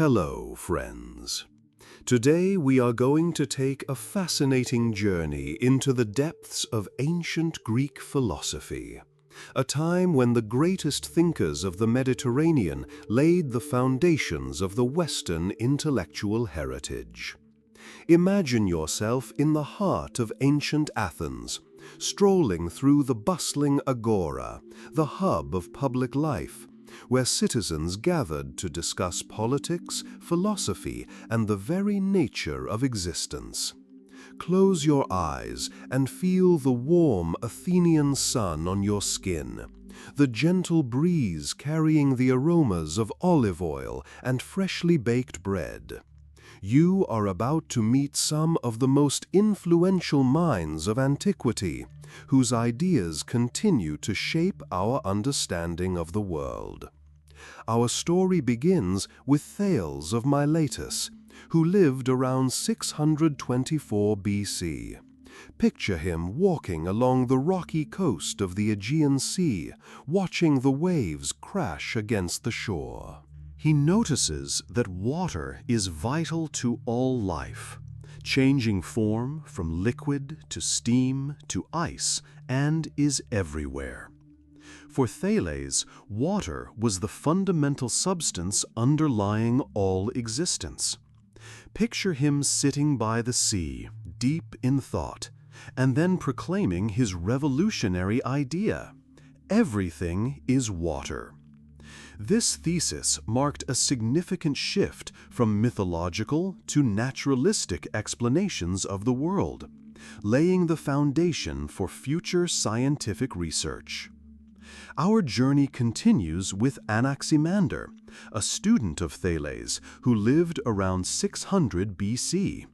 Hello, friends. Today we are going to take a fascinating journey into the depths of ancient Greek philosophy, a time when the greatest thinkers of the Mediterranean laid the foundations of the Western intellectual heritage. Imagine yourself in the heart of ancient Athens, strolling through the bustling agora, the hub of public life, where citizens gathered to discuss politics, philosophy, and the very nature of existence. Close your eyes and feel the warm Athenian sun on your skin, the gentle breeze carrying the aromas of olive oil and freshly baked bread. You are about to meet some of the most influential minds of antiquity, whose ideas continue to shape our understanding of the world. Our story begins with Thales of Miletus, who lived around 624 BC. Picture him walking along the rocky coast of the Aegean Sea, watching the waves crash against the shore. He notices that water is vital to all life, changing form from liquid to steam to ice, and is everywhere. For Thales, water was the fundamental substance underlying all existence. Picture him sitting by the sea, deep in thought, and then proclaiming his revolutionary idea: everything is water. This thesis marked a significant shift from mythological to naturalistic explanations of the world, laying the foundation for future scientific research. Our journey continues with Anaximander, a student of Thales who lived around 600 BC.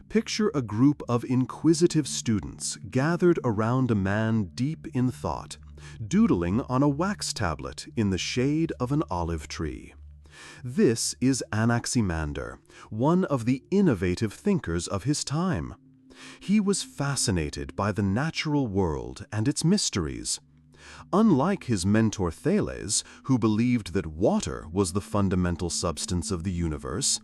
Picture a group of inquisitive students gathered around a man deep in thought, doodling on a wax tablet in the shade of an olive tree. This is Anaximander, one of the innovative thinkers of his time. He was fascinated by the natural world and its mysteries. Unlike his mentor Thales, who believed that water was the fundamental substance of the universe,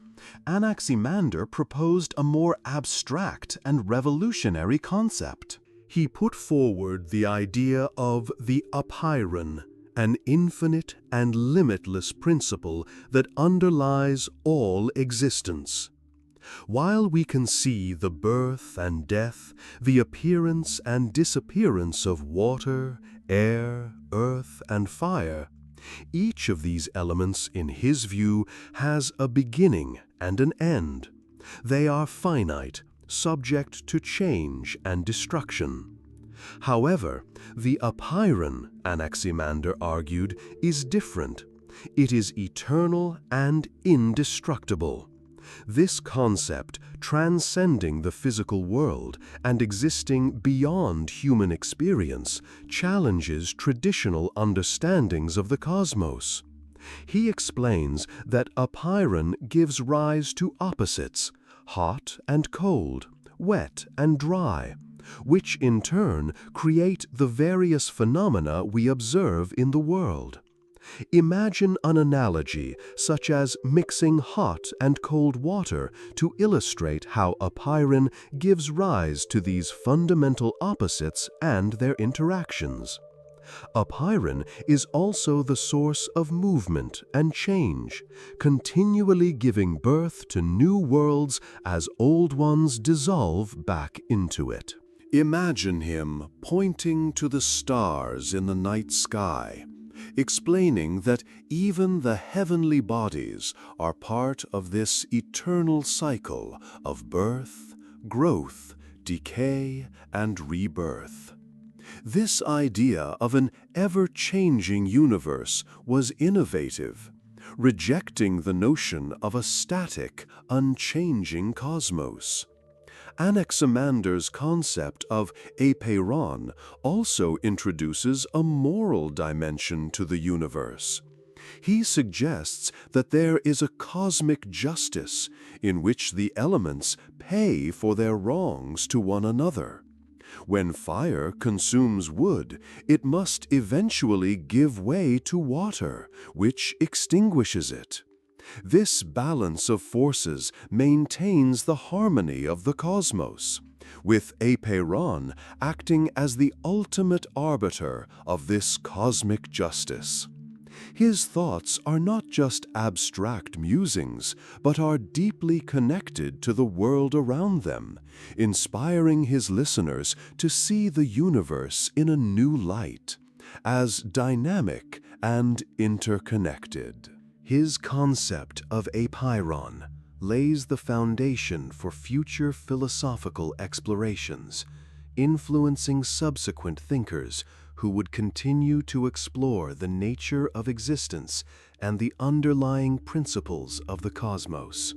Anaximander proposed a more abstract and revolutionary concept. He put forward the idea of the apeiron, an infinite and limitless principle that underlies all existence. While we can see the birth and death, the appearance and disappearance of water, air, earth, and fire, each of these elements, in his view, has a beginning and an end. They are finite, subject to change and destruction. However, the apeiron, Anaximander argued, is different. It is eternal and indestructible. This concept, transcending the physical world and existing beyond human experience, challenges traditional understandings of the cosmos. He explains that apeiron gives rise to opposites, hot and cold, wet and dry, which in turn create the various phenomena we observe in the world. Imagine an analogy such as mixing hot and cold water to illustrate how apeiron gives rise to these fundamental opposites and their interactions. Apeiron is also the source of movement and change, continually giving birth to new worlds as old ones dissolve back into it. Imagine him pointing to the stars in the night sky, explaining that even the heavenly bodies are part of this eternal cycle of birth, growth, decay, and rebirth. This idea of an ever-changing universe was innovative, rejecting the notion of a static, unchanging cosmos. Anaximander's concept of apeiron also introduces a moral dimension to the universe. He suggests that there is a cosmic justice in which the elements pay for their wrongs to one another. When fire consumes wood, it must eventually give way to water, which extinguishes it. This balance of forces maintains the harmony of the cosmos, with Apeiron acting as the ultimate arbiter of this cosmic justice. His thoughts are not just abstract musings, but are deeply connected to the world around them, inspiring his listeners to see the universe in a new light, as dynamic and interconnected. His concept of Apeiron lays the foundation for future philosophical explorations, influencing subsequent thinkers who would continue to explore the nature of existence and the underlying principles of the cosmos.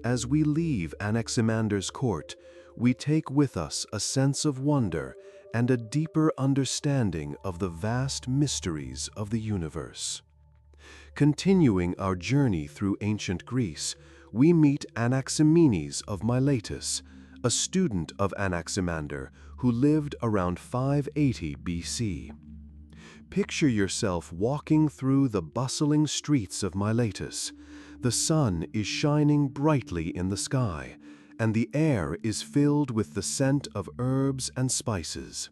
As we leave Anaximander's court, we take with us a sense of wonder and a deeper understanding of the vast mysteries of the universe. Continuing our journey through ancient Greece, we meet Anaximenes of Miletus, a student of Anaximander who lived around 580 BC. Picture yourself walking through the bustling streets of Miletus. The sun is shining brightly in the sky, and the air is filled with the scent of herbs and spices.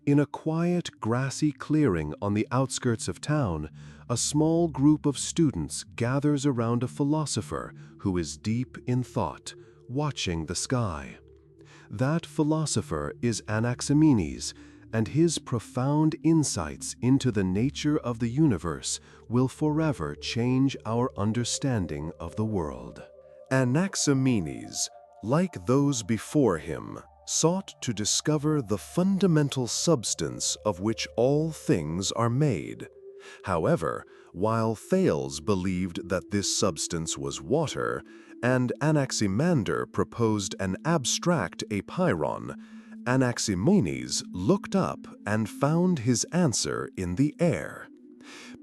In a quiet, grassy clearing on the outskirts of town, a small group of students gathers around a philosopher who is deep in thought, watching the sky. That philosopher is Anaximenes, and his profound insights into the nature of the universe will forever change our understanding of the world. Anaximenes, like those before him, sought to discover the fundamental substance of which all things are made. However, while Thales believed that this substance was water, and Anaximander proposed an abstract Apeiron, Anaximenes looked up and found his answer in the air.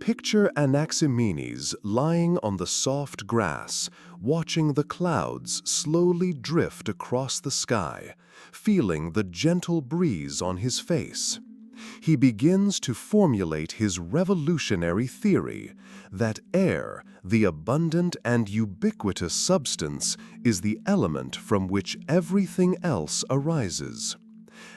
Picture Anaximenes lying on the soft grass, watching the clouds slowly drift across the sky, feeling the gentle breeze on his face. He begins to formulate his revolutionary theory that air, the abundant and ubiquitous substance, is the element from which everything else arises.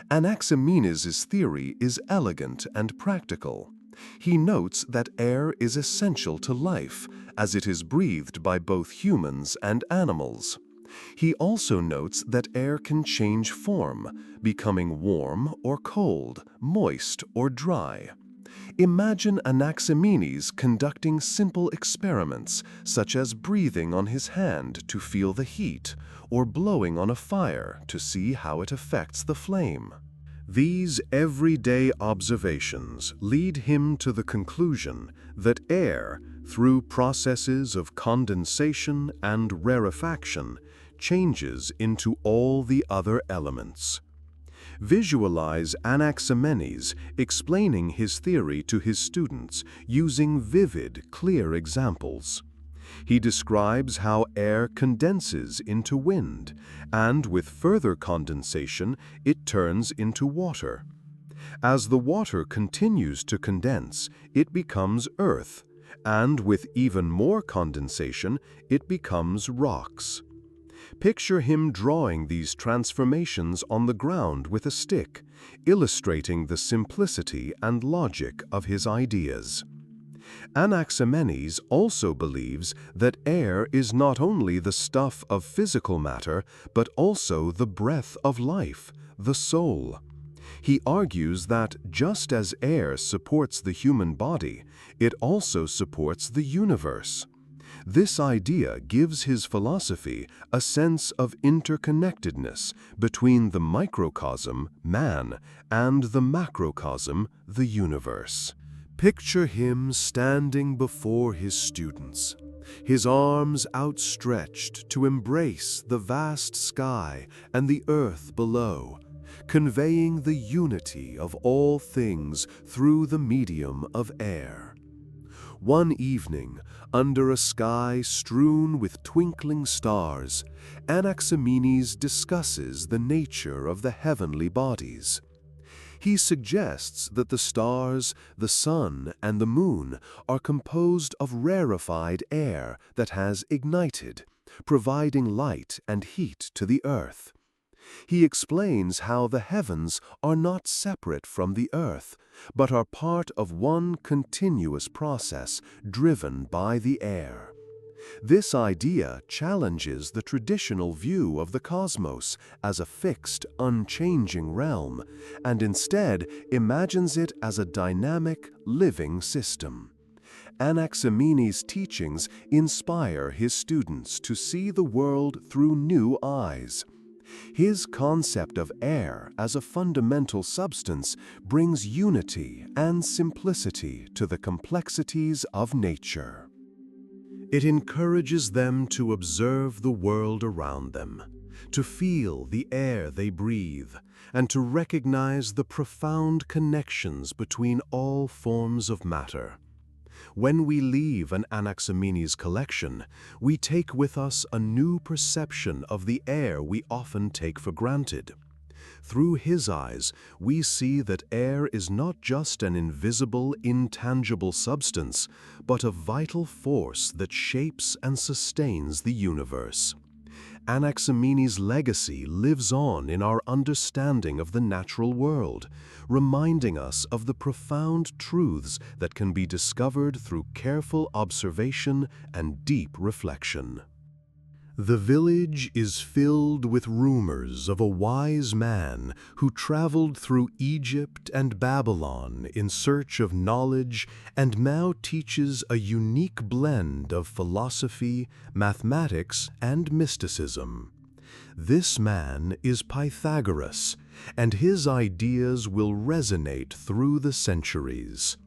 Anaximenes' theory is elegant and practical. He notes that air is essential to life, as it is breathed by both humans and animals. He also notes that air can change form, becoming warm or cold, moist or dry. Imagine Anaximenes conducting simple experiments, such as breathing on his hand to feel the heat, or blowing on a fire to see how it affects the flame. These everyday observations lead him to the conclusion that air, through processes of condensation and rarefaction, changes into all the other elements. Visualize Anaximenes explaining his theory to his students using vivid, clear examples. He describes how air condenses into wind, and with further condensation, it turns into water. As the water continues to condense, it becomes earth, and with even more condensation, it becomes rocks. Picture him drawing these transformations on the ground with a stick, illustrating the simplicity and logic of his ideas. Anaximenes also believes that air is not only the stuff of physical matter, but also the breath of life, the soul. He argues that just as air supports the human body, it also supports the universe. This idea gives his philosophy a sense of interconnectedness between the microcosm, man, and the macrocosm, the universe. Picture him standing before his students, his arms outstretched to embrace the vast sky and the earth below, conveying the unity of all things through the medium of air. One evening, under a sky strewn with twinkling stars, Anaximenes discusses the nature of the heavenly bodies. He suggests that the stars, the sun, and the moon are composed of rarefied air that has ignited, providing light and heat to the earth. He explains how the heavens are not separate from the earth, but are part of one continuous process driven by the air. This idea challenges the traditional view of the cosmos as a fixed, unchanging realm, and instead imagines it as a dynamic, living system. Anaximenes' teachings inspire his students to see the world through new eyes. His concept of air as a fundamental substance brings unity and simplicity to the complexities of nature. It encourages them to observe the world around them, to feel the air they breathe, and to recognize the profound connections between all forms of matter. When we leave an Anaximenes collection, we take with us a new perception of the air we often take for granted. Through his eyes, we see that air is not just an invisible, intangible substance, but a vital force that shapes and sustains the universe. Anaximenes' legacy lives on in our understanding of the natural world, reminding us of the profound truths that can be discovered through careful observation and deep reflection. The village is filled with rumors of a wise man who traveled through Egypt and Babylon in search of knowledge and now teaches a unique blend of philosophy, mathematics, and mysticism. This man is Pythagoras, and his ideas will resonate through the centuries.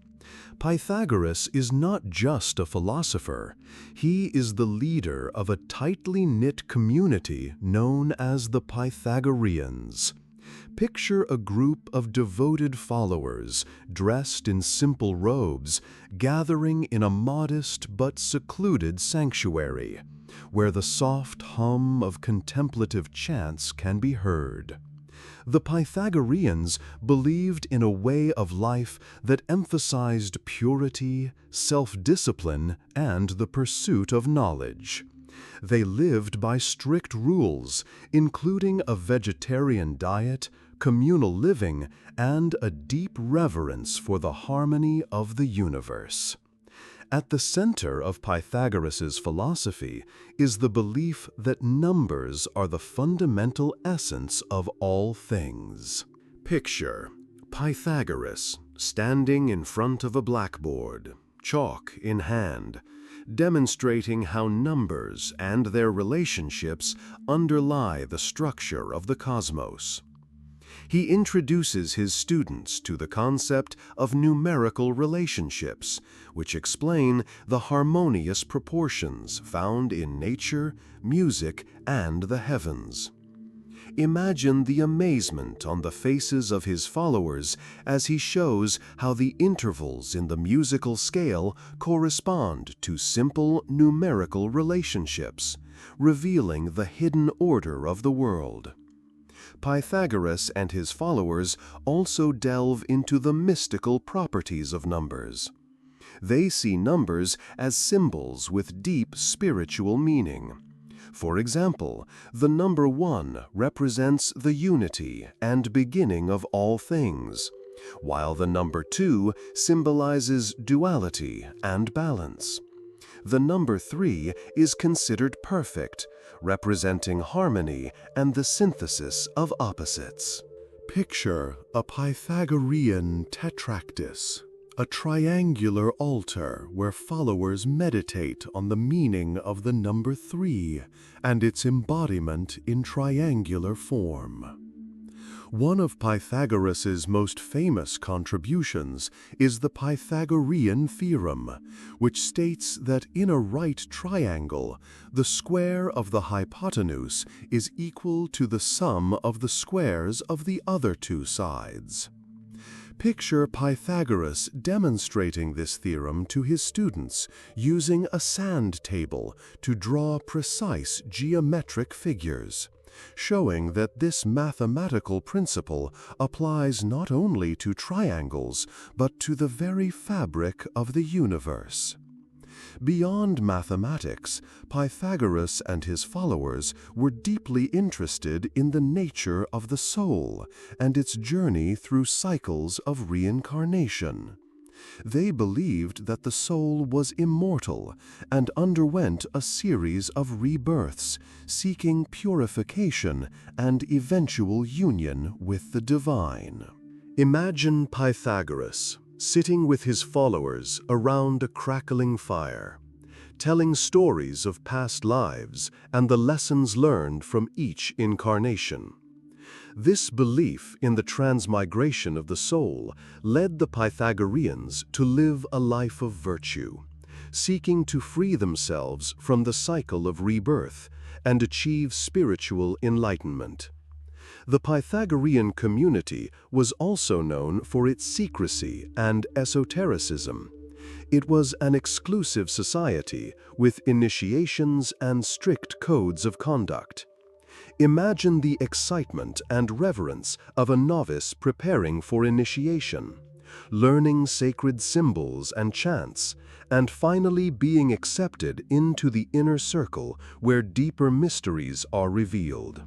Pythagoras is not just a philosopher. He is the leader of a tightly knit community known as the Pythagoreans. Picture a group of devoted followers, dressed in simple robes, gathering in a modest but secluded sanctuary, where the soft hum of contemplative chants can be heard. The Pythagoreans believed in a way of life that emphasized purity, self-discipline, and the pursuit of knowledge. They lived by strict rules, including a vegetarian diet, communal living, and a deep reverence for the harmony of the universe. At the center of Pythagoras' philosophy is the belief that numbers are the fundamental essence of all things. Picture Pythagoras standing in front of a blackboard, chalk in hand, demonstrating how numbers and their relationships underlie the structure of the cosmos. He introduces his students to the concept of numerical relationships, which explain the harmonious proportions found in nature, music, and the heavens. Imagine the amazement on the faces of his followers as he shows how the intervals in the musical scale correspond to simple numerical relationships, revealing the hidden order of the world. Pythagoras and his followers also delve into the mystical properties of numbers. They see numbers as symbols with deep spiritual meaning. For example, the number 1 represents the unity and beginning of all things, while the number 2 symbolizes duality and balance. The number 3 is considered perfect, representing harmony and the synthesis of opposites. Picture a Pythagorean tetractys, a triangular altar where followers meditate on the meaning of the number 3 and its embodiment in triangular form. One of Pythagoras' most famous contributions is the Pythagorean theorem, which states that in a right triangle, the square of the hypotenuse is equal to the sum of the squares of the other two sides. Picture Pythagoras demonstrating this theorem to his students using a sand table to draw precise geometric figures, showing that this mathematical principle applies not only to triangles, but to the very fabric of the universe. Beyond mathematics, Pythagoras and his followers were deeply interested in the nature of the soul and its journey through cycles of reincarnation. They believed that the soul was immortal and underwent a series of rebirths, seeking purification and eventual union with the divine. Imagine Pythagoras sitting with his followers around a crackling fire, telling stories of past lives and the lessons learned from each incarnation. This belief in the transmigration of the soul led the Pythagoreans to live a life of virtue, seeking to free themselves from the cycle of rebirth and achieve spiritual enlightenment. The Pythagorean community was also known for its secrecy and esotericism. It was an exclusive society with initiations and strict codes of conduct. Imagine the excitement and reverence of a novice preparing for initiation, learning sacred symbols and chants, and finally being accepted into the inner circle where deeper mysteries are revealed.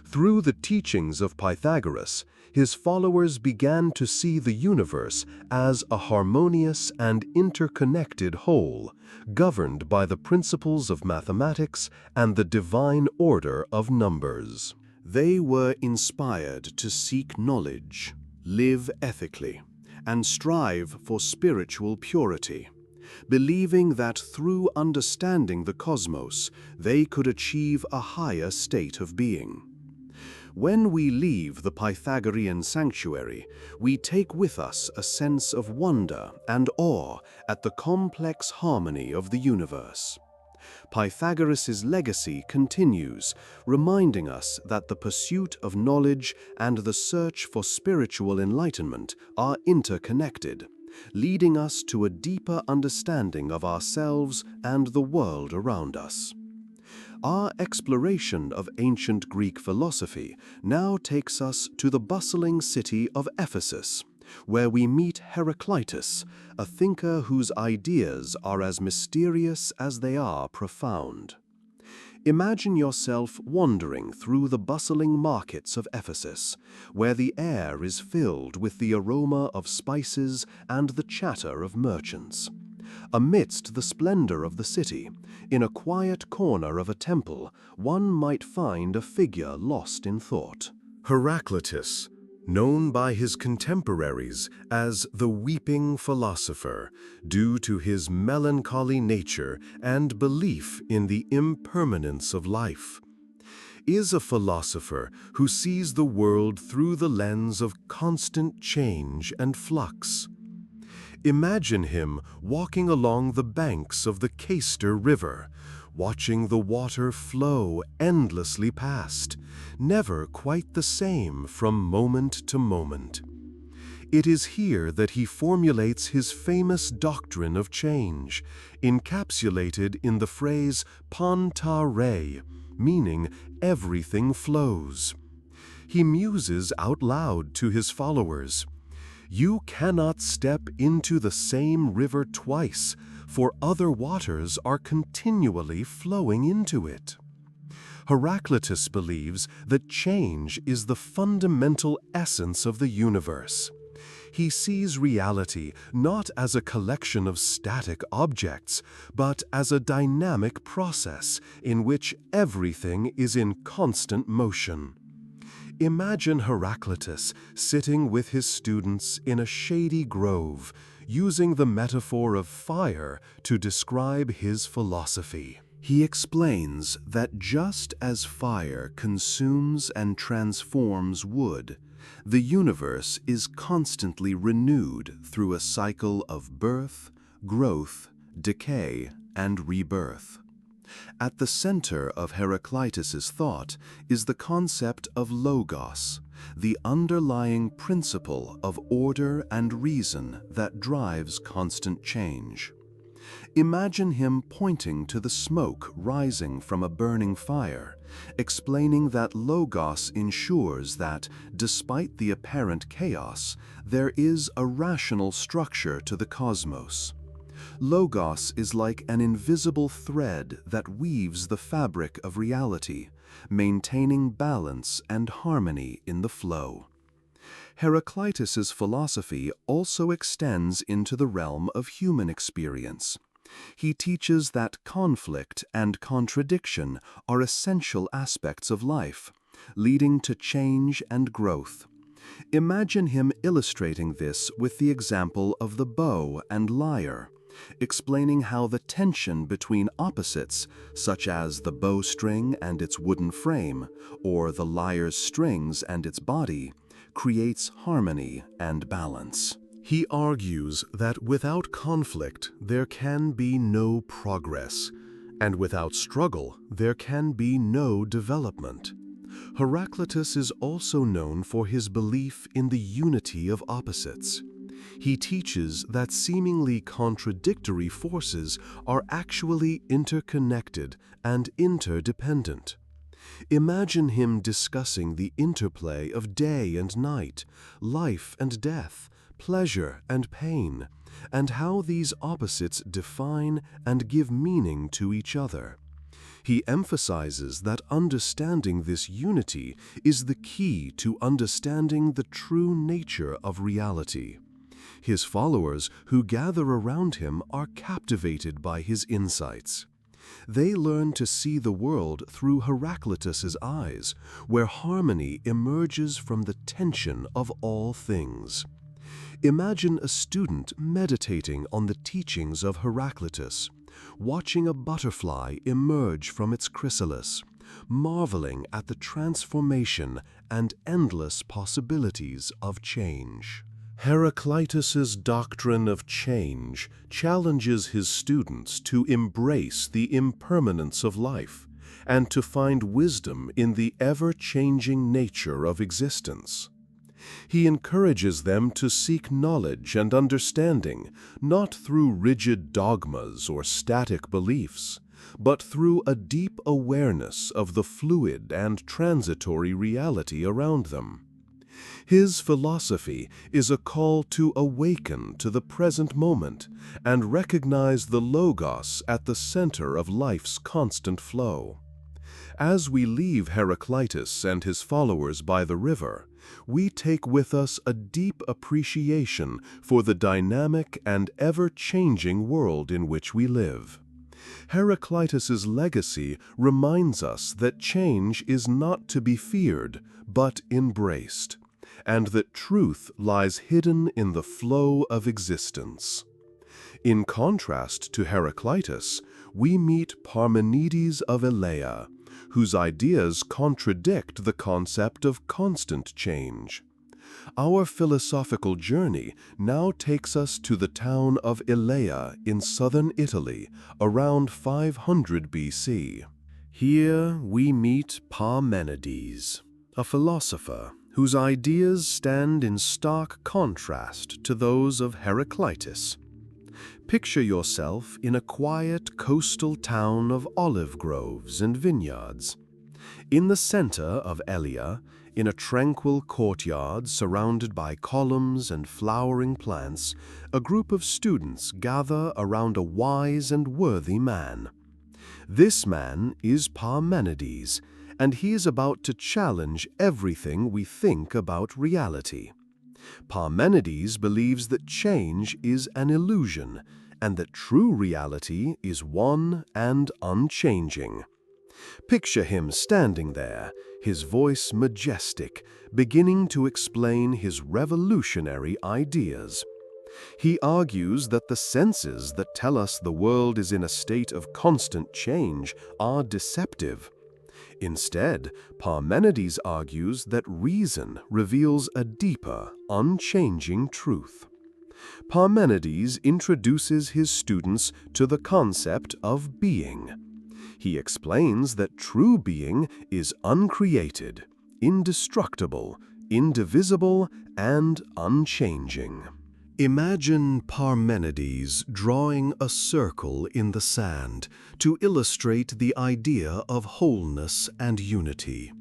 Through the teachings of Pythagoras, his followers began to see the universe as a harmonious and interconnected whole, governed by the principles of mathematics and the divine order of numbers. They were inspired to seek knowledge, live ethically, and strive for spiritual purity, believing that through understanding the cosmos, they could achieve a higher state of being. When we leave the Pythagorean sanctuary, we take with us a sense of wonder and awe at the complex harmony of the universe. Pythagoras' legacy continues, reminding us that the pursuit of knowledge and the search for spiritual enlightenment are interconnected, leading us to a deeper understanding of ourselves and the world around us. Our exploration of ancient Greek philosophy now takes us to the bustling city of Ephesus, where we meet Heraclitus, a thinker whose ideas are as mysterious as they are profound. Imagine yourself wandering through the bustling markets of Ephesus, where the air is filled with the aroma of spices and the chatter of merchants. Amidst the splendor of the city, in a quiet corner of a temple, one might find a figure lost in thought. Heraclitus, known by his contemporaries as the weeping philosopher, due to his melancholy nature and belief in the impermanence of life, is a philosopher who sees the world through the lens of constant change and flux. Imagine him walking along the banks of the Cayster River, watching the water flow endlessly past, never quite the same from moment to moment. It is here that he formulates his famous doctrine of change, encapsulated in the phrase "panta rei," meaning everything flows. He muses out loud to his followers, "You cannot step into the same river twice, for other waters are continually flowing into it." Heraclitus believes that change is the fundamental essence of the universe. He sees reality not as a collection of static objects, but as a dynamic process in which everything is in constant motion. Imagine Heraclitus sitting with his students in a shady grove, using the metaphor of fire to describe his philosophy. He explains that just as fire consumes and transforms wood, the universe is constantly renewed through a cycle of birth, growth, decay, and rebirth. At the center of Heraclitus's thought is the concept of logos, the underlying principle of order and reason that drives constant change. Imagine him pointing to the smoke rising from a burning fire, explaining that Logos ensures that, despite the apparent chaos, there is a rational structure to the cosmos. Logos is like an invisible thread that weaves the fabric of reality, maintaining balance and harmony in the flow. Heraclitus's philosophy also extends into the realm of human experience. He teaches that conflict and contradiction are essential aspects of life, leading to change and growth. Imagine him illustrating this with the example of the bow and lyre, explaining how the tension between opposites, such as the bowstring and its wooden frame, or the lyre's strings and its body, creates harmony and balance. He argues that without conflict there can be no progress, and without struggle there can be no development. Heraclitus is also known for his belief in the unity of opposites. He teaches that seemingly contradictory forces are actually interconnected and interdependent. Imagine him discussing the interplay of day and night, life and death, pleasure and pain, and how these opposites define and give meaning to each other. He emphasizes that understanding this unity is the key to understanding the true nature of reality. His followers who gather around him are captivated by his insights. They learn to see the world through Heraclitus's eyes, where harmony emerges from the tension of all things. Imagine a student meditating on the teachings of Heraclitus, watching a butterfly emerge from its chrysalis, marveling at the transformation and endless possibilities of change. Heraclitus's doctrine of change challenges his students to embrace the impermanence of life and to find wisdom in the ever-changing nature of existence. He encourages them to seek knowledge and understanding not through rigid dogmas or static beliefs, but through a deep awareness of the fluid and transitory reality around them. His philosophy is a call to awaken to the present moment and recognize the Logos at the center of life's constant flow. As we leave Heraclitus and his followers by the river, we take with us a deep appreciation for the dynamic and ever-changing world in which we live. Heraclitus's legacy reminds us that change is not to be feared, but embraced, and that truth lies hidden in the flow of existence. In contrast to Heraclitus, we meet Parmenides of Elea, whose ideas contradict the concept of constant change. Our philosophical journey now takes us to the town of Elea in southern Italy around 500 BC. Here we meet Parmenides, a philosopher whose ideas stand in stark contrast to those of Heraclitus. Picture yourself in a quiet coastal town of olive groves and vineyards. In the center of Elea, in a tranquil courtyard surrounded by columns and flowering plants, a group of students gather around a wise and worthy man. This man is Parmenides, and he is about to challenge everything we think about reality. Parmenides believes that change is an illusion, and that true reality is one and unchanging. Picture him standing there, his voice majestic, beginning to explain his revolutionary ideas. He argues that the senses that tell us the world is in a state of constant change are deceptive. Instead, Parmenides argues that reason reveals a deeper, unchanging truth. Parmenides introduces his students to the concept of being. He explains that true being is uncreated, indestructible, indivisible, and unchanging. Imagine Parmenides drawing a circle in the sand to illustrate the idea of wholeness and unity.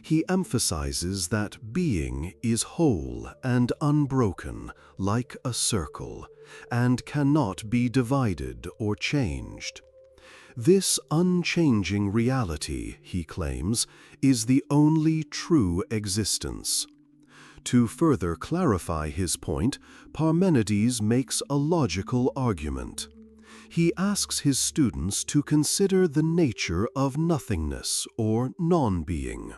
He emphasizes that being is whole and unbroken, like a circle, and cannot be divided or changed. This unchanging reality, he claims, is the only true existence. To further clarify his point, Parmenides makes a logical argument. He asks his students to consider the nature of nothingness or non-being.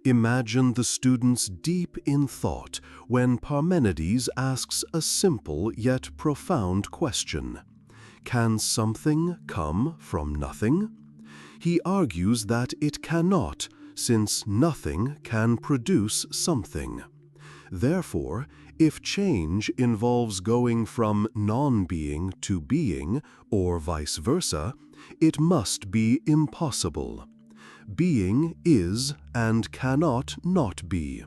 Imagine the students deep in thought when Parmenides asks a simple yet profound question. Can something come from nothing? He argues that it cannot, since nothing can produce something. Therefore, if change involves going from non-being to being, or vice versa, it must be impossible. Being is and cannot not be.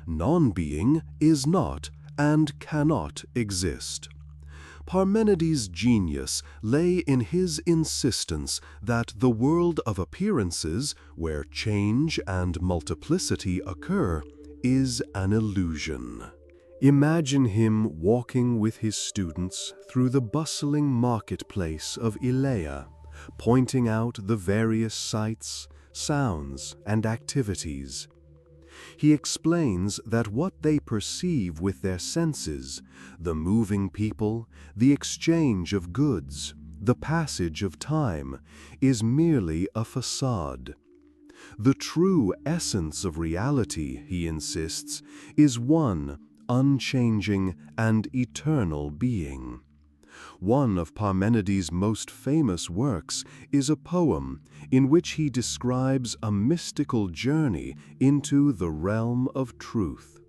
Non-being is not and cannot exist. Parmenides' genius lay in his insistence that the world of appearances, where change and multiplicity occur, is an illusion. Imagine him walking with his students through the bustling marketplace of Elea, pointing out the various sights, sounds, and activities. He explains that what they perceive with their senses, the moving people, the exchange of goods, the passage of time, is merely a facade. The true essence of reality, he insists, is one unchanging and eternal being. One of Parmenides' most famous works is a poem in which he describes a mystical journey into the realm of truth.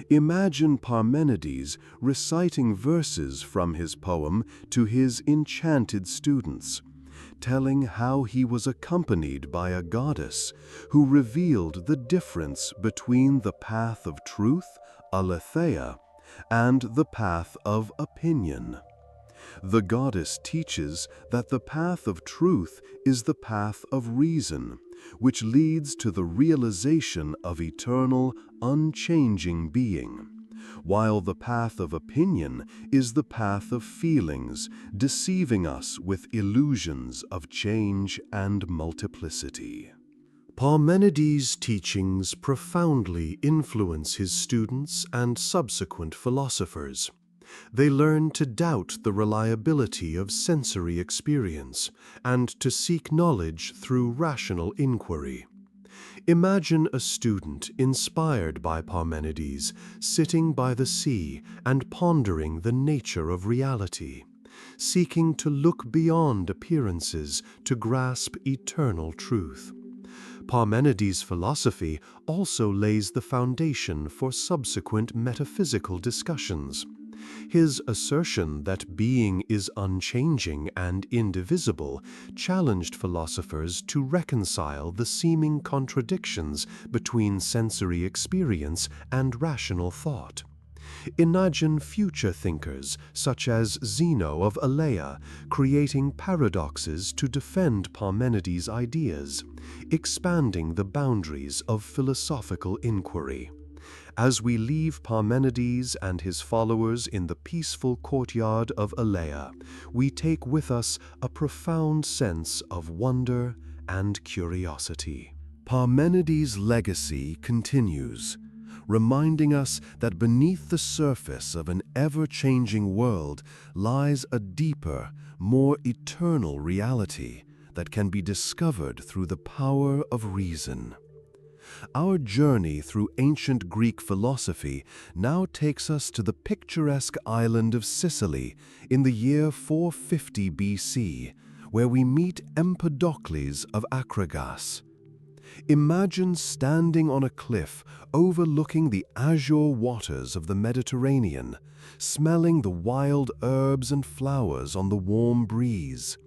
Imagine Parmenides reciting verses from his poem to his enchanted students, telling how he was accompanied by a goddess who revealed the difference between the path of truth, aletheia, and the path of opinion. The goddess teaches that the path of truth is the path of reason, which leads to the realization of eternal, unchanging being, while the path of opinion is the path of feelings, deceiving us with illusions of change and multiplicity. Parmenides' teachings profoundly influence his students and subsequent philosophers. They learn to doubt the reliability of sensory experience and to seek knowledge through rational inquiry. Imagine a student inspired by Parmenides sitting by the sea and pondering the nature of reality, seeking to look beyond appearances to grasp eternal truth. Parmenides' philosophy also lays the foundation for subsequent metaphysical discussions. His assertion that being is unchanging and indivisible challenged philosophers to reconcile the seeming contradictions between sensory experience and rational thought. Imagine future thinkers such as Zeno of Elea creating paradoxes to defend Parmenides' ideas, expanding the boundaries of philosophical inquiry. As we leave Parmenides and his followers in the peaceful courtyard of Elea, we take with us a profound sense of wonder and curiosity. Parmenides' legacy continues, reminding us that beneath the surface of an ever-changing world lies a deeper, more eternal reality that can be discovered through the power of reason. Our journey through ancient Greek philosophy now takes us to the picturesque island of Sicily in the year 450 BC, where we meet Empedocles of Acragas. Imagine standing on a cliff overlooking the azure waters of the Mediterranean, smelling the wild herbs and flowers on the warm breeze.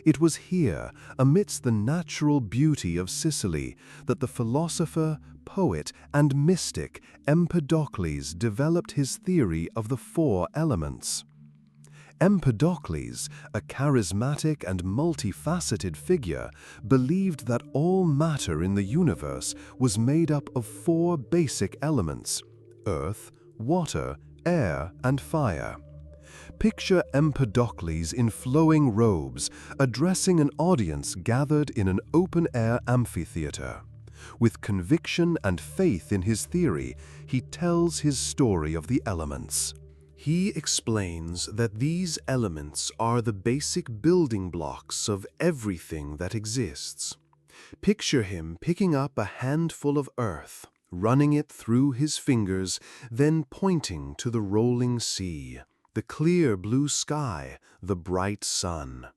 It was here, amidst the natural beauty of Sicily, that the philosopher, poet, and mystic Empedocles developed his theory of the four elements. Empedocles, a charismatic and multifaceted figure, believed that all matter in the universe was made up of four basic elements: earth, water, air, and fire. Picture Empedocles in flowing robes, addressing an audience gathered in an open-air amphitheater. With conviction and faith in his theory, he tells his story of the elements. He explains that these elements are the basic building blocks of everything that exists. Picture him picking up a handful of earth, running it through his fingers, then pointing to the rolling sea, the clear blue sky, the bright sun.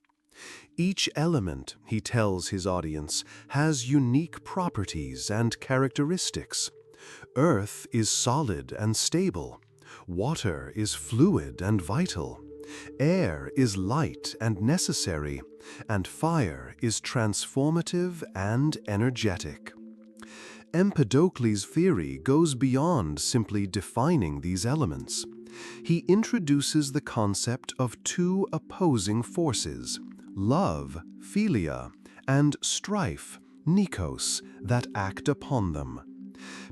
Each element, he tells his audience, has unique properties and characteristics. Earth is solid and stable. Water is fluid and vital. Air is light and necessary, and fire is transformative and energetic. Empedocles' theory goes beyond simply defining these elements. He introduces the concept of two opposing forces, love, philia, and strife, nikos, that act upon them.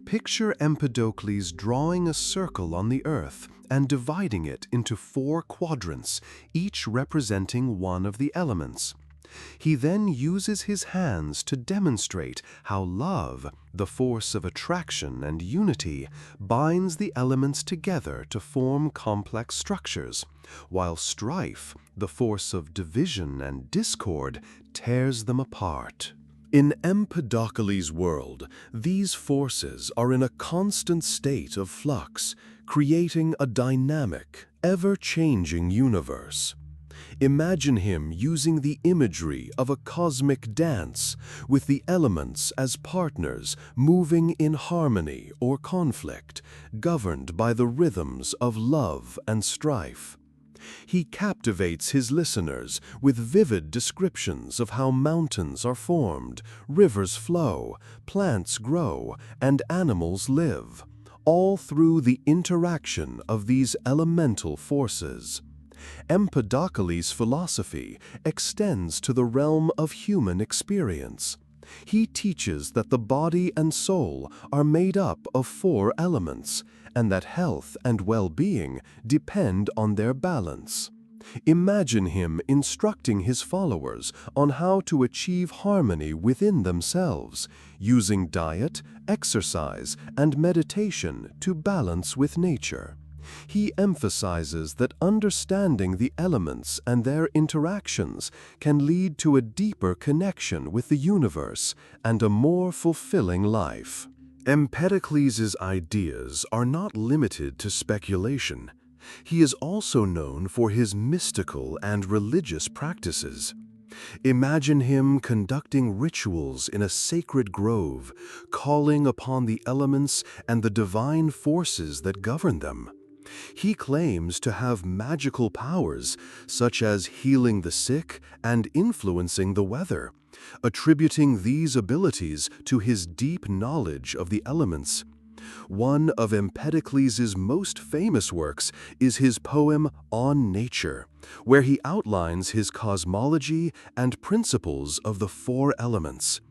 Picture Empedocles drawing a circle on the earth and dividing it into four quadrants, each representing one of the elements. He then uses his hands to demonstrate how love, the force of attraction and unity, binds the elements together to form complex structures, while strife, the force of division and discord, tears them apart. In Empedocles' world, these forces are in a constant state of flux, creating a dynamic, ever-changing universe. Imagine him using the imagery of a cosmic dance, with the elements as partners moving in harmony or conflict, governed by the rhythms of love and strife. He captivates his listeners with vivid descriptions of how mountains are formed, rivers flow, plants grow, and animals live, all through the interaction of these elemental forces. Empedocles' philosophy extends to the realm of human experience. He teaches that the body and soul are made up of four elements, and that health and well-being depend on their balance. Imagine him instructing his followers on how to achieve harmony within themselves, using diet, exercise, and meditation to balance with nature. He emphasizes that understanding the elements and their interactions can lead to a deeper connection with the universe and a more fulfilling life. Empedocles' ideas are not limited to speculation. He is also known for his mystical and religious practices. Imagine him conducting rituals in a sacred grove, calling upon the elements and the divine forces that govern them. He claims to have magical powers, such as healing the sick and influencing the weather, attributing these abilities to his deep knowledge of the elements. One of Empedocles' most famous works is his poem On Nature, where he outlines his cosmology and principles of the four elements.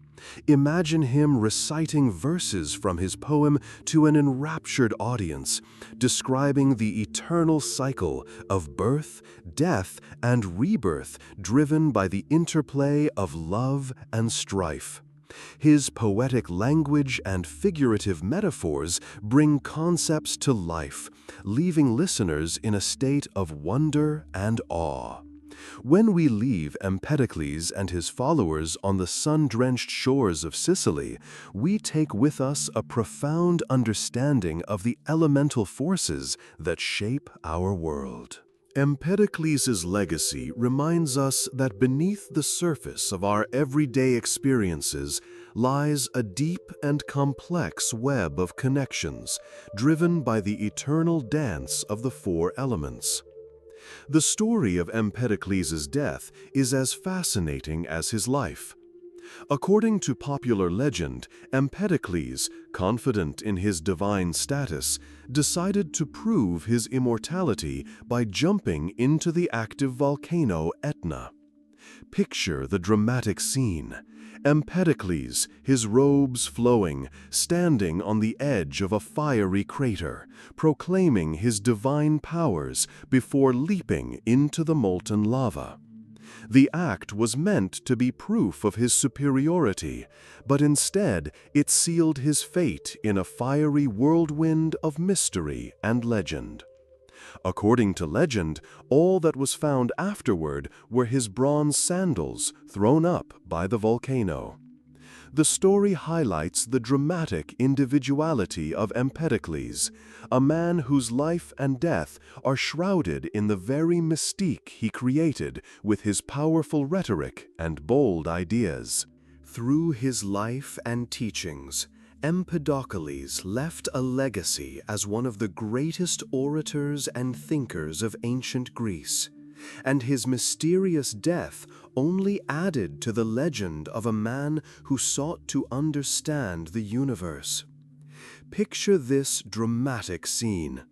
Imagine him reciting verses from his poem to an enraptured audience, describing the eternal cycle of birth, death, and rebirth driven by the interplay of love and strife. His poetic language and figurative metaphors bring concepts to life, leaving listeners in a state of wonder and awe. When we leave Empedocles and his followers on the sun-drenched shores of Sicily, we take with us a profound understanding of the elemental forces that shape our world. Empedocles' legacy reminds us that beneath the surface of our everyday experiences lies a deep and complex web of connections, driven by the eternal dance of the four elements. The story of Empedocles' death is as fascinating as his life. According to popular legend, Empedocles, confident in his divine status, decided to prove his immortality by jumping into the active volcano Etna. Picture the dramatic scene. Empedocles, his robes flowing, standing on the edge of a fiery crater, proclaiming his divine powers before leaping into the molten lava. The act was meant to be proof of his superiority, but instead it sealed his fate in a fiery whirlwind of mystery and legend. According to legend, all that was found afterward were his bronze sandals thrown up by the volcano. The story highlights the dramatic individuality of Empedocles, a man whose life and death are shrouded in the very mystique he created with his powerful rhetoric and bold ideas. Through his life and teachings, Empedocles left a legacy as one of the greatest orators and thinkers of ancient Greece, and his mysterious death only added to the legend of a man who sought to understand the universe. Picture this dramatic scene.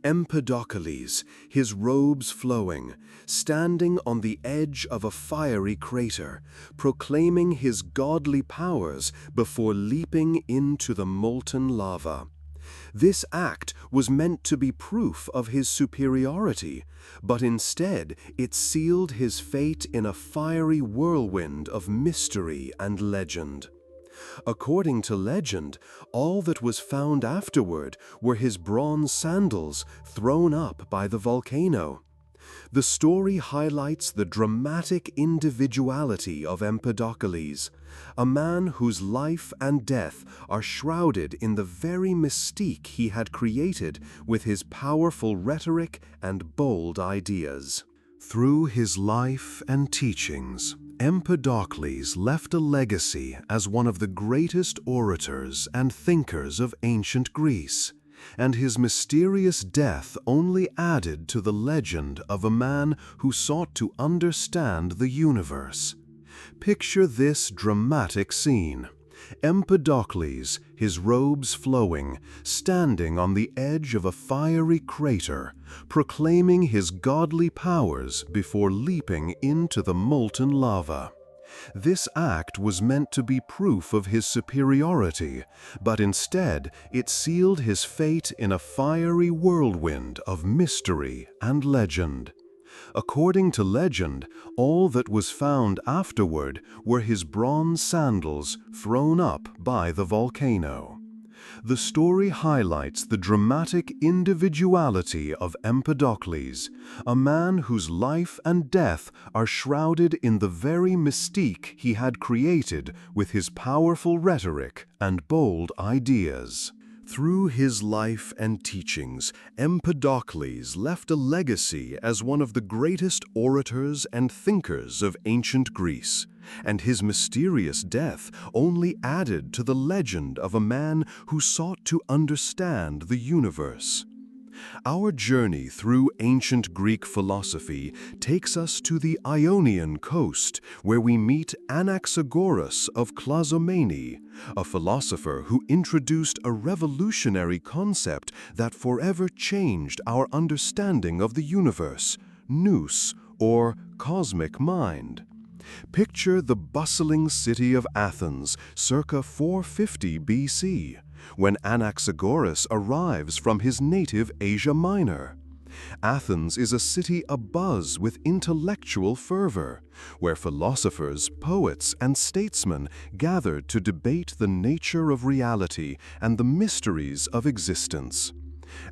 Empedocles, his robes flowing, standing on the edge of a fiery crater, proclaiming his godly powers before leaping into the molten lava. This act was meant to be proof of his superiority, but instead it sealed his fate in a fiery whirlwind of mystery and legend. According to legend, all that was found afterward were his bronze sandals thrown up by the volcano. The story highlights the dramatic individuality of Empedocles, a man whose life and death are shrouded in the very mystique he had created with his powerful rhetoric and bold ideas. Through his life and teachings, Empedocles left a legacy as one of the greatest orators and thinkers of ancient Greece, and his mysterious death only added to the legend of a man who sought to understand the universe. Picture this dramatic scene. Empedocles, his robes flowing, standing on the edge of a fiery crater, proclaiming his godly powers before leaping into the molten lava. This act was meant to be proof of his superiority, but instead it sealed his fate in a fiery whirlwind of mystery and legend. According to legend, all that was found afterward were his bronze sandals thrown up by the volcano. The story highlights the dramatic individuality of Empedocles, a man whose life and death are shrouded in the very mystique he had created with his powerful rhetoric and bold ideas. Through his life and teachings, Empedocles left a legacy as one of the greatest orators and thinkers of ancient Greece, and his mysterious death only added to the legend of a man who sought to understand the universe. Our journey through ancient Greek philosophy takes us to the Ionian coast, where we meet Anaxagoras of Clazomenae, a philosopher who introduced a revolutionary concept that forever changed our understanding of the universe, nous, or cosmic mind. Picture the bustling city of Athens, circa 450 BC, when Anaxagoras arrives from his native Asia Minor. Athens is a city abuzz with intellectual fervor, where philosophers, poets, and statesmen gathered to debate the nature of reality and the mysteries of existence.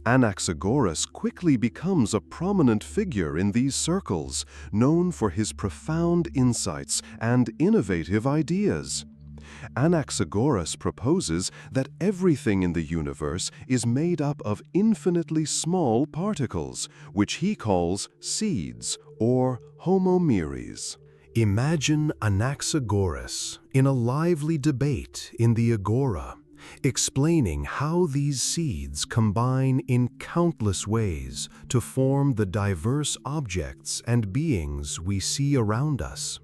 Anaxagoras quickly becomes a prominent figure in these circles, known for his profound insights and innovative ideas. Anaxagoras proposes that everything in the universe is made up of infinitely small particles, which he calls seeds or homomeres. Imagine Anaxagoras in a lively debate in the agora, explaining how these seeds combine in countless ways to form the diverse objects and beings we see around us.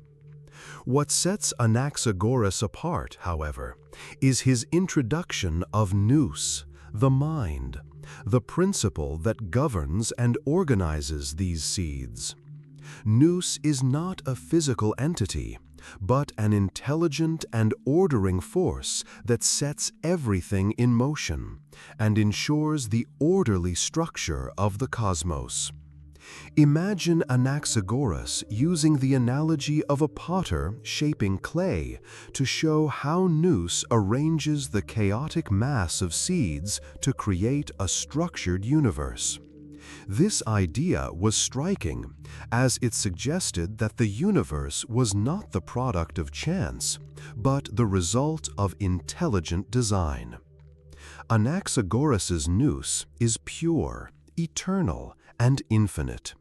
What sets Anaxagoras apart, however, is his introduction of nous, the mind, the principle that governs and organizes these seeds. Nous is not a physical entity, but an intelligent and ordering force that sets everything in motion and ensures the orderly structure of the cosmos. Imagine Anaxagoras using the analogy of a potter shaping clay to show how nous arranges the chaotic mass of seeds to create a structured universe. This idea was striking, as it suggested that the universe was not the product of chance, but the result of intelligent design. Anaxagoras's nous is pure, eternal, and infinite.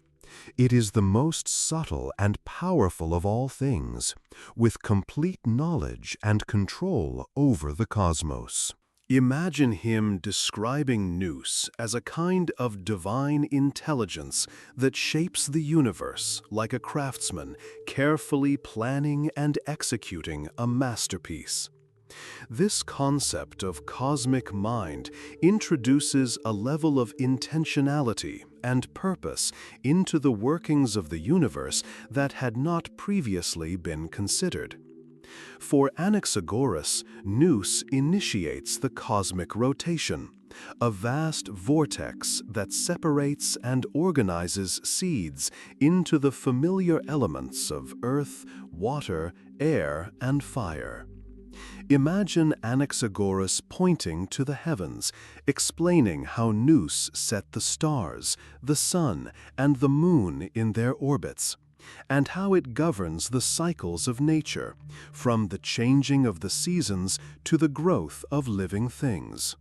It is the most subtle and powerful of all things, with complete knowledge and control over the cosmos. Imagine him describing nous as a kind of divine intelligence that shapes the universe like a craftsman, carefully planning and executing a masterpiece. This concept of cosmic mind introduces a level of intentionality and purpose into the workings of the universe that had not previously been considered. For Anaxagoras, nous initiates the cosmic rotation, a vast vortex that separates and organizes seeds into the familiar elements of earth, water, air, and fire. Imagine Anaxagoras pointing to the heavens, explaining how nous set the stars, the sun, and the moon in their orbits, and how it governs the cycles of nature, from the changing of the seasons to the growth of living things.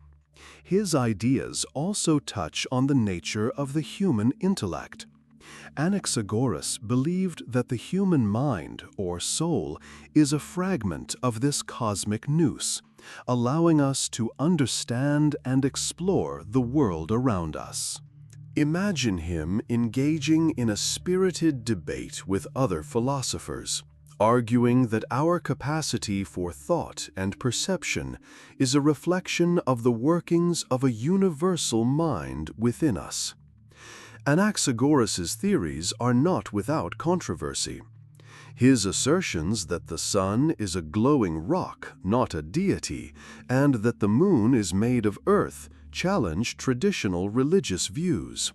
His ideas also touch on the nature of the human intellect. Anaxagoras believed that the human mind, or soul, is a fragment of this cosmic nous, allowing us to understand and explore the world around us. Imagine him engaging in a spirited debate with other philosophers, arguing that our capacity for thought and perception is a reflection of the workings of a universal mind within us. Anaxagoras's theories are not without controversy. His assertions that the sun is a glowing rock, not a deity, and that the moon is made of earth, challenge traditional religious views.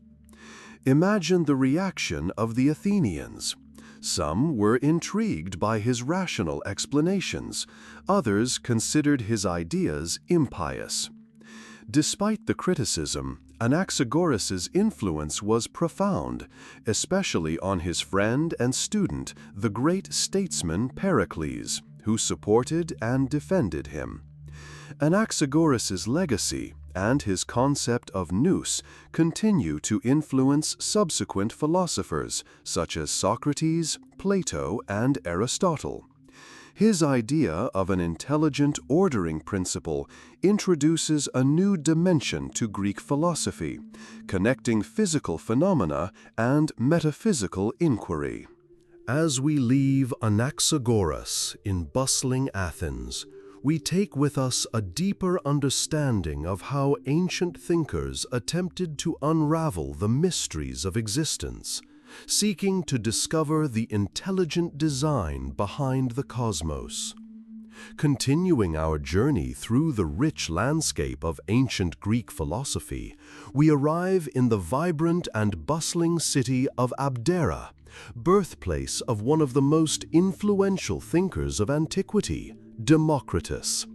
Imagine the reaction of the Athenians. Some were intrigued by his rational explanations, others considered his ideas impious. Despite the criticism, Anaxagoras's influence was profound, especially on his friend and student, the great statesman Pericles, who supported and defended him. Anaxagoras's legacy and his concept of nous continue to influence subsequent philosophers such as Socrates, Plato, and Aristotle. His idea of an intelligent ordering principle introduces a new dimension to Greek philosophy, connecting physical phenomena and metaphysical inquiry. As we leave Anaxagoras in bustling Athens, we take with us a deeper understanding of how ancient thinkers attempted to unravel the mysteries of existence, seeking to discover the intelligent design behind the cosmos. Continuing our journey through the rich landscape of ancient Greek philosophy, we arrive in the vibrant and bustling city of Abdera, birthplace of one of the most influential thinkers of antiquity, Democritus.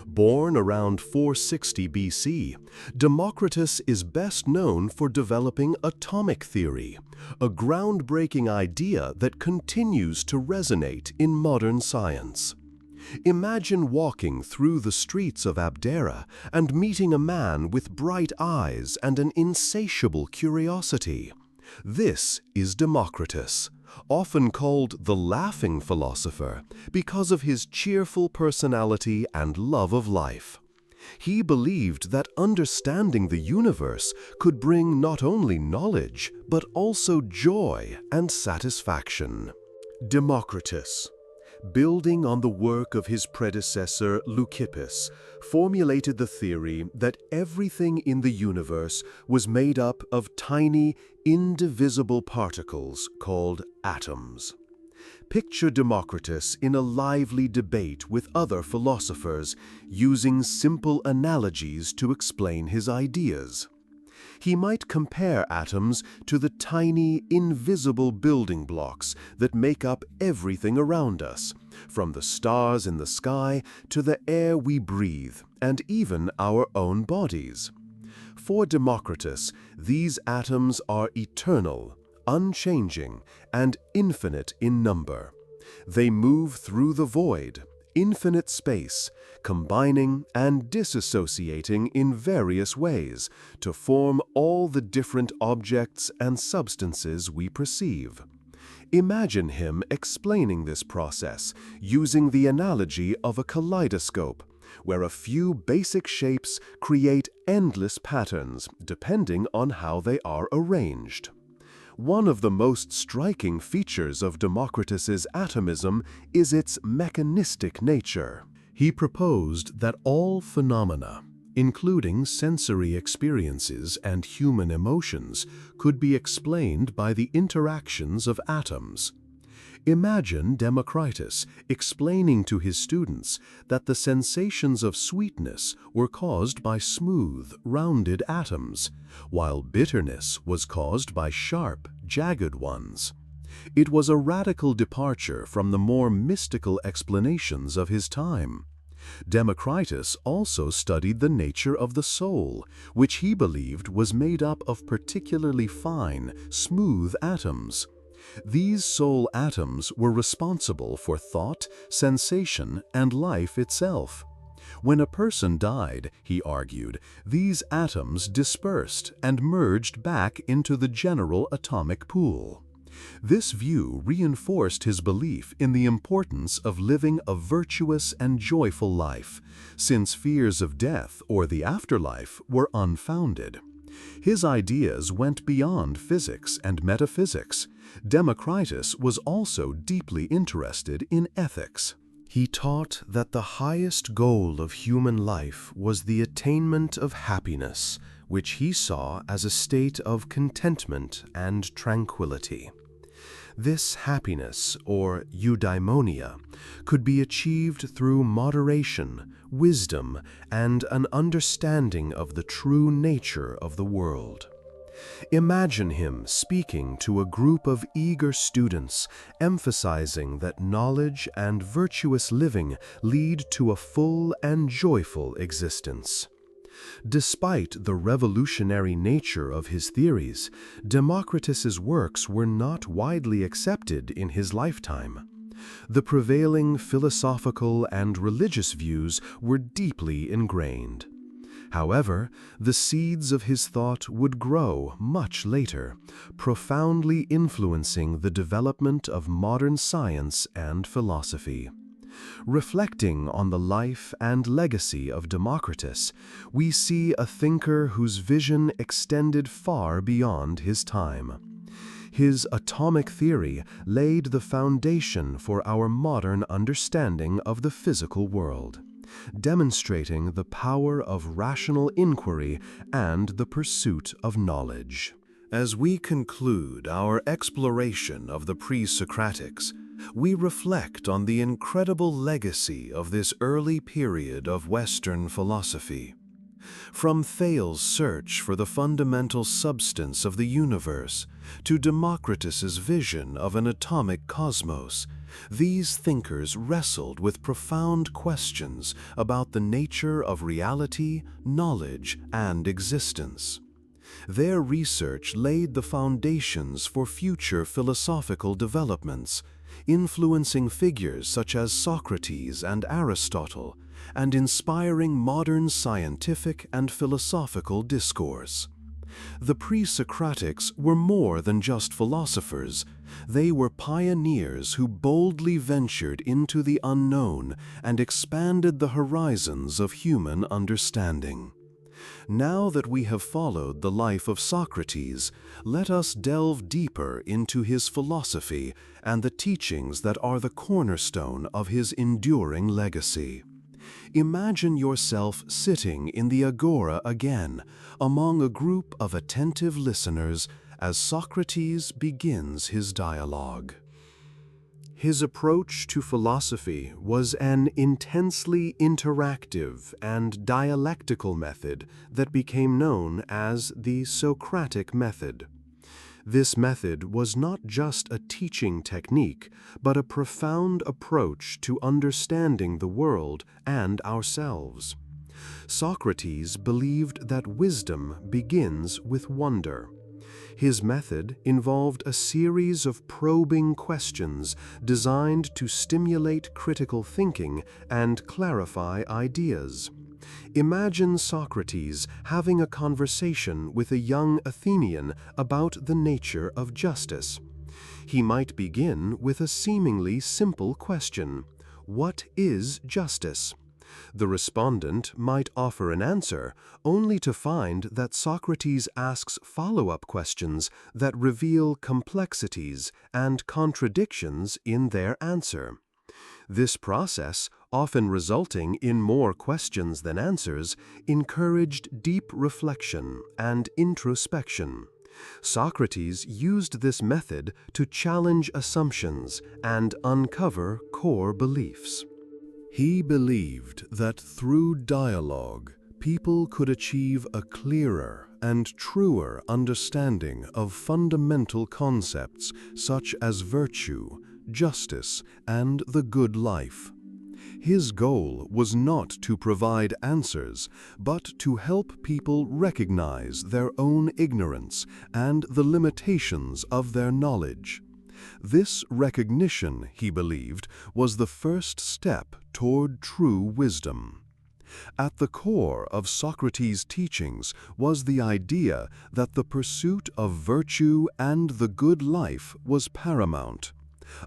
Born around 460 BC, Democritus is best known for developing atomic theory, a groundbreaking idea that continues to resonate in modern science. Imagine walking through the streets of Abdera and meeting a man with bright eyes and an insatiable curiosity. This is Democritus, often called the laughing philosopher because of his cheerful personality and love of life. He believed that understanding the universe could bring not only knowledge, but also joy and satisfaction. Democritus, building on the work of his predecessor Leucippus, formulated the theory that everything in the universe was made up of tiny, indivisible particles called atoms. Picture Democritus in a lively debate with other philosophers, using simple analogies to explain his ideas. He might compare atoms to the tiny, invisible building blocks that make up everything around us, from the stars in the sky to the air we breathe, and even our own bodies. For Democritus, these atoms are eternal, unchanging, and infinite in number. They move through the void, infinite space, combining and disassociating in various ways to form all the different objects and substances we perceive. Imagine him explaining this process using the analogy of a kaleidoscope, where a few basic shapes create endless patterns depending on how they are arranged. One of the most striking features of Democritus's atomism is its mechanistic nature. He proposed that all phenomena, including sensory experiences and human emotions, could be explained by the interactions of atoms. Imagine Democritus explaining to his students that the sensations of sweetness were caused by smooth, rounded atoms, while bitterness was caused by sharp, jagged ones. It was a radical departure from the more mystical explanations of his time. Democritus also studied the nature of the soul, which he believed was made up of particularly fine, smooth atoms. These soul atoms were responsible for thought, sensation, and life itself. When a person died, he argued, these atoms dispersed and merged back into the general atomic pool. This view reinforced his belief in the importance of living a virtuous and joyful life, since fears of death or the afterlife were unfounded. His ideas went beyond physics and metaphysics. Democritus was also deeply interested in ethics. He taught that the highest goal of human life was the attainment of happiness, which he saw as a state of contentment and tranquility. This happiness, or eudaimonia, could be achieved through moderation, wisdom, and an understanding of the true nature of the world. Imagine him speaking to a group of eager students, emphasizing that knowledge and virtuous living lead to a full and joyful existence. Despite the revolutionary nature of his theories, Democritus's works were not widely accepted in his lifetime. The prevailing philosophical and religious views were deeply ingrained. However, the seeds of his thought would grow much later, profoundly influencing the development of modern science and philosophy. Reflecting on the life and legacy of Democritus, we see a thinker whose vision extended far beyond his time. His atomic theory laid the foundation for our modern understanding of the physical world, demonstrating the power of rational inquiry and the pursuit of knowledge. As we conclude our exploration of the pre-Socratics, we reflect on the incredible legacy of this early period of Western philosophy. From Thales' search for the fundamental substance of the universe to Democritus's vision of an atomic cosmos, these thinkers wrestled with profound questions about the nature of reality, knowledge, and existence. Their research laid the foundations for future philosophical developments, influencing figures such as Socrates and Aristotle, and inspiring modern scientific and philosophical discourse. The pre-Socratics were more than just philosophers. They were pioneers who boldly ventured into the unknown and expanded the horizons of human understanding. Now that we have followed the life of Socrates, let us delve deeper into his philosophy and the teachings that are the cornerstone of his enduring legacy. Imagine yourself sitting in the agora again, among a group of attentive listeners as Socrates begins his dialogue. His approach to philosophy was an intensely interactive and dialectical method that became known as the Socratic method. This method was not just a teaching technique, but a profound approach to understanding the world and ourselves. Socrates believed that wisdom begins with wonder. His method involved a series of probing questions designed to stimulate critical thinking and clarify ideas. Imagine Socrates having a conversation with a young Athenian about the nature of justice. He might begin with a seemingly simple question: "What is justice?" The respondent might offer an answer, only to find that Socrates asks follow-up questions that reveal complexities and contradictions in their answer. This process, often resulting in more questions than answers, encouraged deep reflection and introspection. Socrates used this method to challenge assumptions and uncover core beliefs. He believed that through dialogue, people could achieve a clearer and truer understanding of fundamental concepts such as virtue, justice, and the good life. His goal was not to provide answers, but to help people recognize their own ignorance and the limitations of their knowledge. This recognition, he believed, was the first step toward true wisdom. At the core of Socrates' teachings was the idea that the pursuit of virtue and the good life was paramount.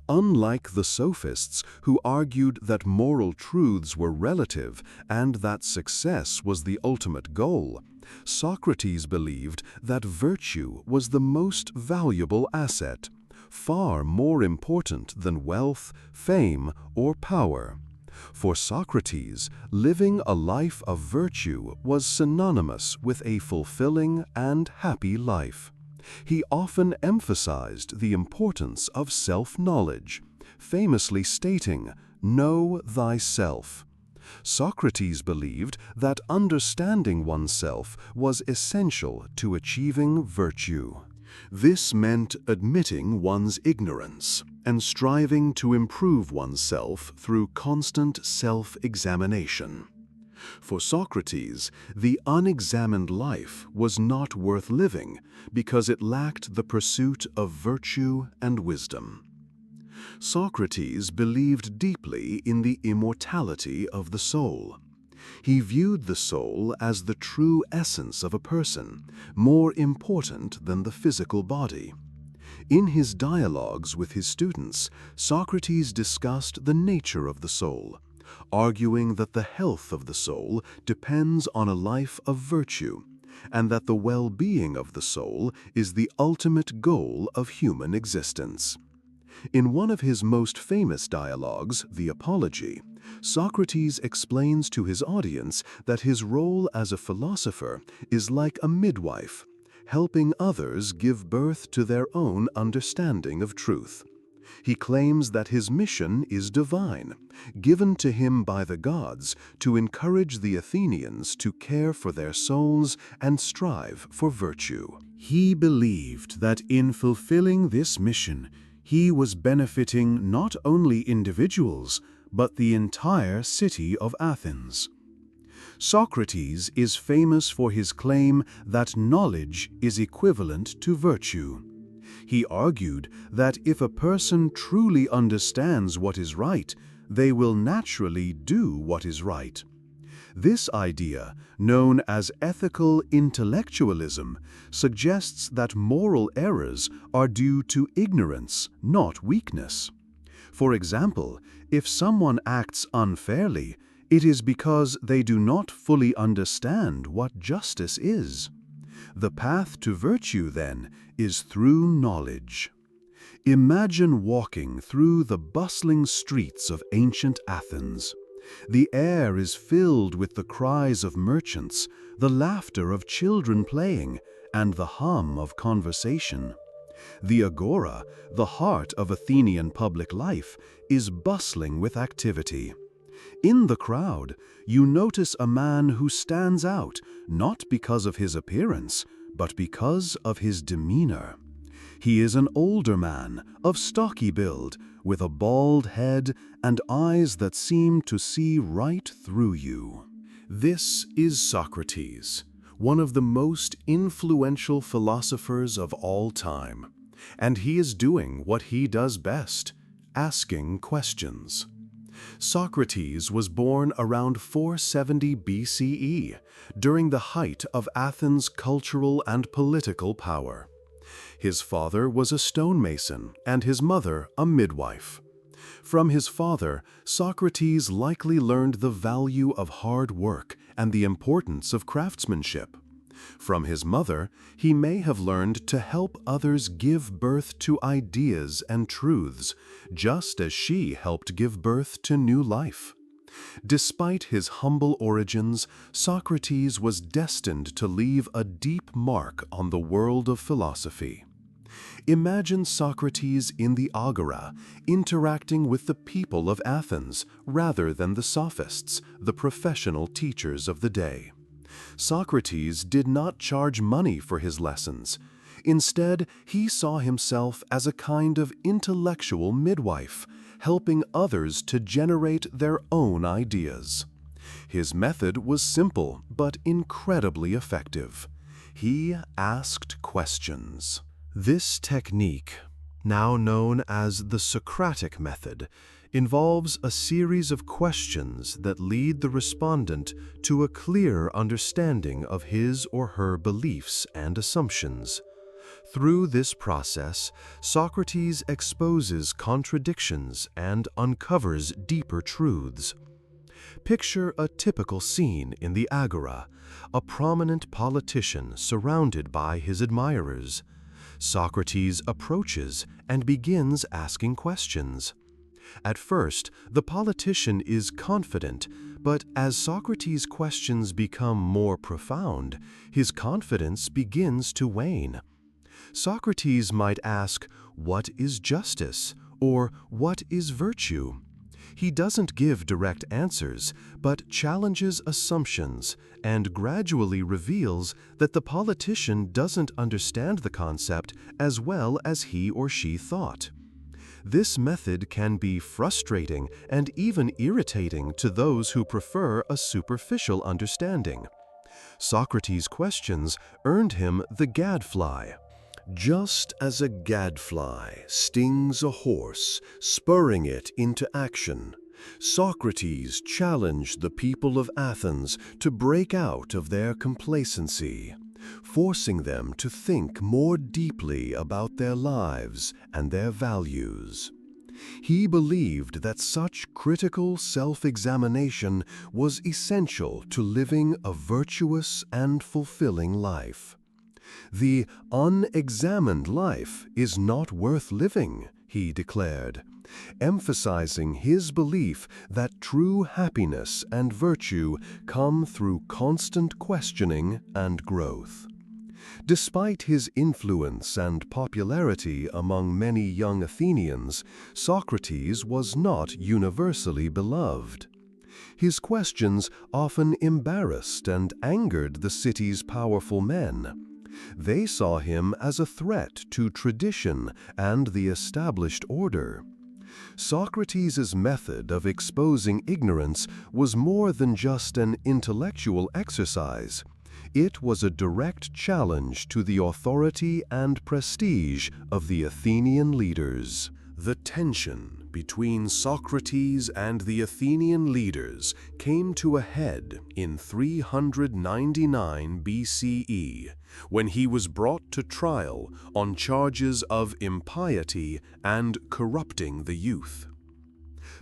Unlike the sophists, who argued that moral truths were relative and that success was the ultimate goal, Socrates believed that virtue was the most valuable asset, far more important than wealth, fame, or power. For Socrates, living a life of virtue was synonymous with a fulfilling and happy life. He often emphasized the importance of self-knowledge, famously stating, "Know thyself." Socrates believed that understanding oneself was essential to achieving virtue. This meant admitting one's ignorance and striving to improve oneself through constant self-examination. For Socrates, the unexamined life was not worth living because it lacked the pursuit of virtue and wisdom. Socrates believed deeply in the immortality of the soul. He viewed the soul as the true essence of a person, more important than the physical body. In his dialogues with his students, Socrates discussed the nature of the soul, arguing that the health of the soul depends on a life of virtue, and that the well-being of the soul is the ultimate goal of human existence. In one of his most famous dialogues, The Apology, Socrates explains to his audience that his role as a philosopher is like a midwife, helping others give birth to their own understanding of truth. He claims that his mission is divine, given to him by the gods to encourage the Athenians to care for their souls and strive for virtue. He believed that in fulfilling this mission, he was benefiting not only individuals, but the entire city of Athens. Socrates is famous for his claim that knowledge is equivalent to virtue. He argued that if a person truly understands what is right, they will naturally do what is right. This idea, known as ethical intellectualism, suggests that moral errors are due to ignorance, not weakness. For example, if someone acts unfairly, it is because they do not fully understand what justice is. The path to virtue, then, is through knowledge. Imagine walking through the bustling streets of ancient Athens. The air is filled with the cries of merchants, the laughter of children playing, and the hum of conversation. The agora, the heart of Athenian public life, is bustling with activity. In the crowd, you notice a man who stands out, not because of his appearance, but because of his demeanor. He is an older man, of stocky build, with a bald head and eyes that seem to see right through you. This is Socrates, one of the most influential philosophers of all time, and he is doing what he does best, asking questions. Socrates was born around 470 BCE, during the height of Athens' cultural and political power. His father was a stonemason and his mother a midwife. From his father, Socrates likely learned the value of hard work and the importance of craftsmanship. From his mother, he may have learned to help others give birth to ideas and truths, just as she helped give birth to new life. Despite his humble origins, Socrates was destined to leave a deep mark on the world of philosophy. Imagine Socrates in the agora, interacting with the people of Athens rather than the sophists, the professional teachers of the day. Socrates did not charge money for his lessons. Instead, he saw himself as a kind of intellectual midwife, helping others to generate their own ideas. His method was simple but incredibly effective. He asked questions. This technique, now known as the Socratic method, involves a series of questions that lead the respondent to a clear understanding of his or her beliefs and assumptions. Through this process, Socrates exposes contradictions and uncovers deeper truths. Picture a typical scene in the agora, a prominent politician surrounded by his admirers. Socrates approaches and begins asking questions. At first, the politician is confident, but as Socrates' questions become more profound, his confidence begins to wane. Socrates might ask, "What is justice?" or "What is virtue?" He doesn't give direct answers, but challenges assumptions and gradually reveals that the politician doesn't understand the concept as well as he or she thought. This method can be frustrating and even irritating to those who prefer a superficial understanding. Socrates' questions earned him the gadfly. Just as a gadfly stings a horse, spurring it into action, Socrates challenged the people of Athens to break out of their complacency, forcing them to think more deeply about their lives and their values. He believed that such critical self-examination was essential to living a virtuous and fulfilling life. "The unexamined life is not worth living," he declared, emphasizing his belief that true happiness and virtue come through constant questioning and growth. Despite his influence and popularity among many young Athenians, Socrates was not universally beloved. His questions often embarrassed and angered the city's powerful men. They saw him as a threat to tradition and the established order. Socrates' method of exposing ignorance was more than just an intellectual exercise. It was a direct challenge to the authority and prestige of the Athenian leaders. The tension between Socrates and the Athenian leaders came to a head in 399 BCE, when he was brought to trial on charges of impiety and corrupting the youth.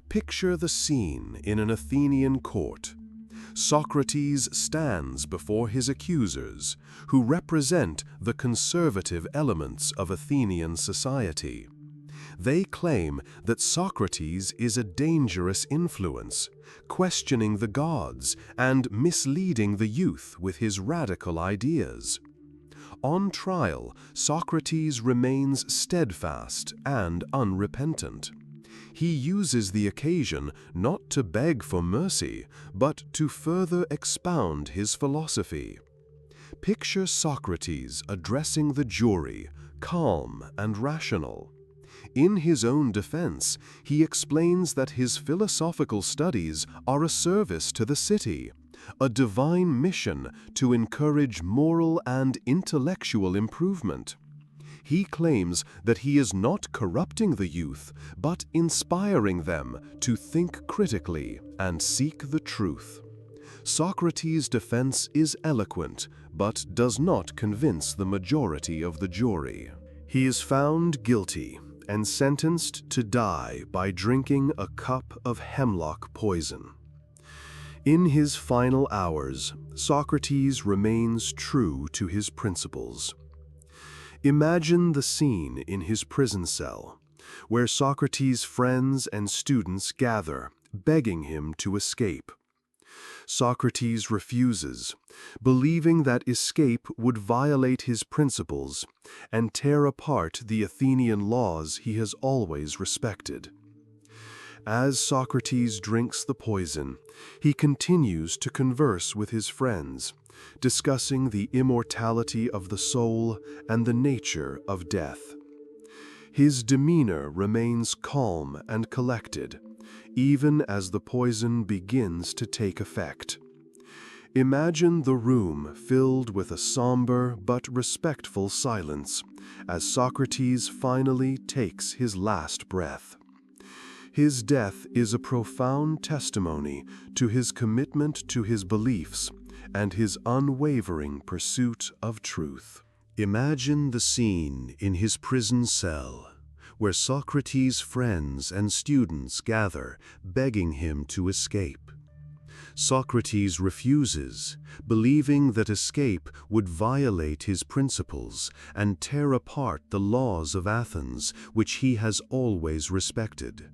Picture the scene in an Athenian court. Socrates stands before his accusers, who represent the conservative elements of Athenian society. They claim that Socrates is a dangerous influence, questioning the gods and misleading the youth with his radical ideas. On trial, Socrates remains steadfast and unrepentant. He uses the occasion not to beg for mercy, but to further expound his philosophy. Picture Socrates addressing the jury, calm and rational. In his own defense, he explains that his philosophical studies are a service to the city, a divine mission to encourage moral and intellectual improvement. He claims that he is not corrupting the youth, but inspiring them to think critically and seek the truth. Socrates' defense is eloquent, but does not convince the majority of the jury. He is found guilty and sentenced to die by drinking a cup of hemlock poison. In his final hours, Socrates remains true to his principles. Imagine the scene in his prison cell, where Socrates' friends and students gather, begging him to escape. Socrates refuses, believing that escape would violate his principles and tear apart the Athenian laws he has always respected. As Socrates drinks the poison, he continues to converse with his friends, discussing the immortality of the soul and the nature of death. His demeanor remains calm and collected, even as the poison begins to take effect. Imagine the room filled with a somber but respectful silence as Socrates finally takes his last breath. His death is a profound testimony to his commitment to his beliefs and his unwavering pursuit of truth. Imagine the scene in his prison cell, where Socrates' friends and students gather, begging him to escape. Socrates refuses, believing that escape would violate his principles and tear apart the laws of Athens, which he has always respected.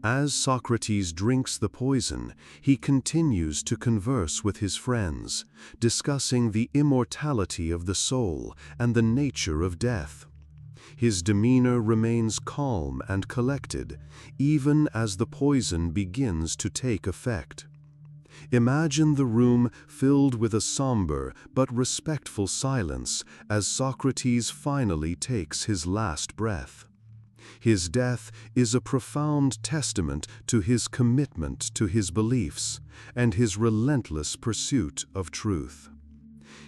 As Socrates drinks the poison, he continues to converse with his friends, discussing the immortality of the soul and the nature of death. His demeanor remains calm and collected, even as the poison begins to take effect. Imagine the room filled with a somber but respectful silence as Socrates finally takes his last breath. His death is a profound testament to his commitment to his beliefs and his relentless pursuit of truth.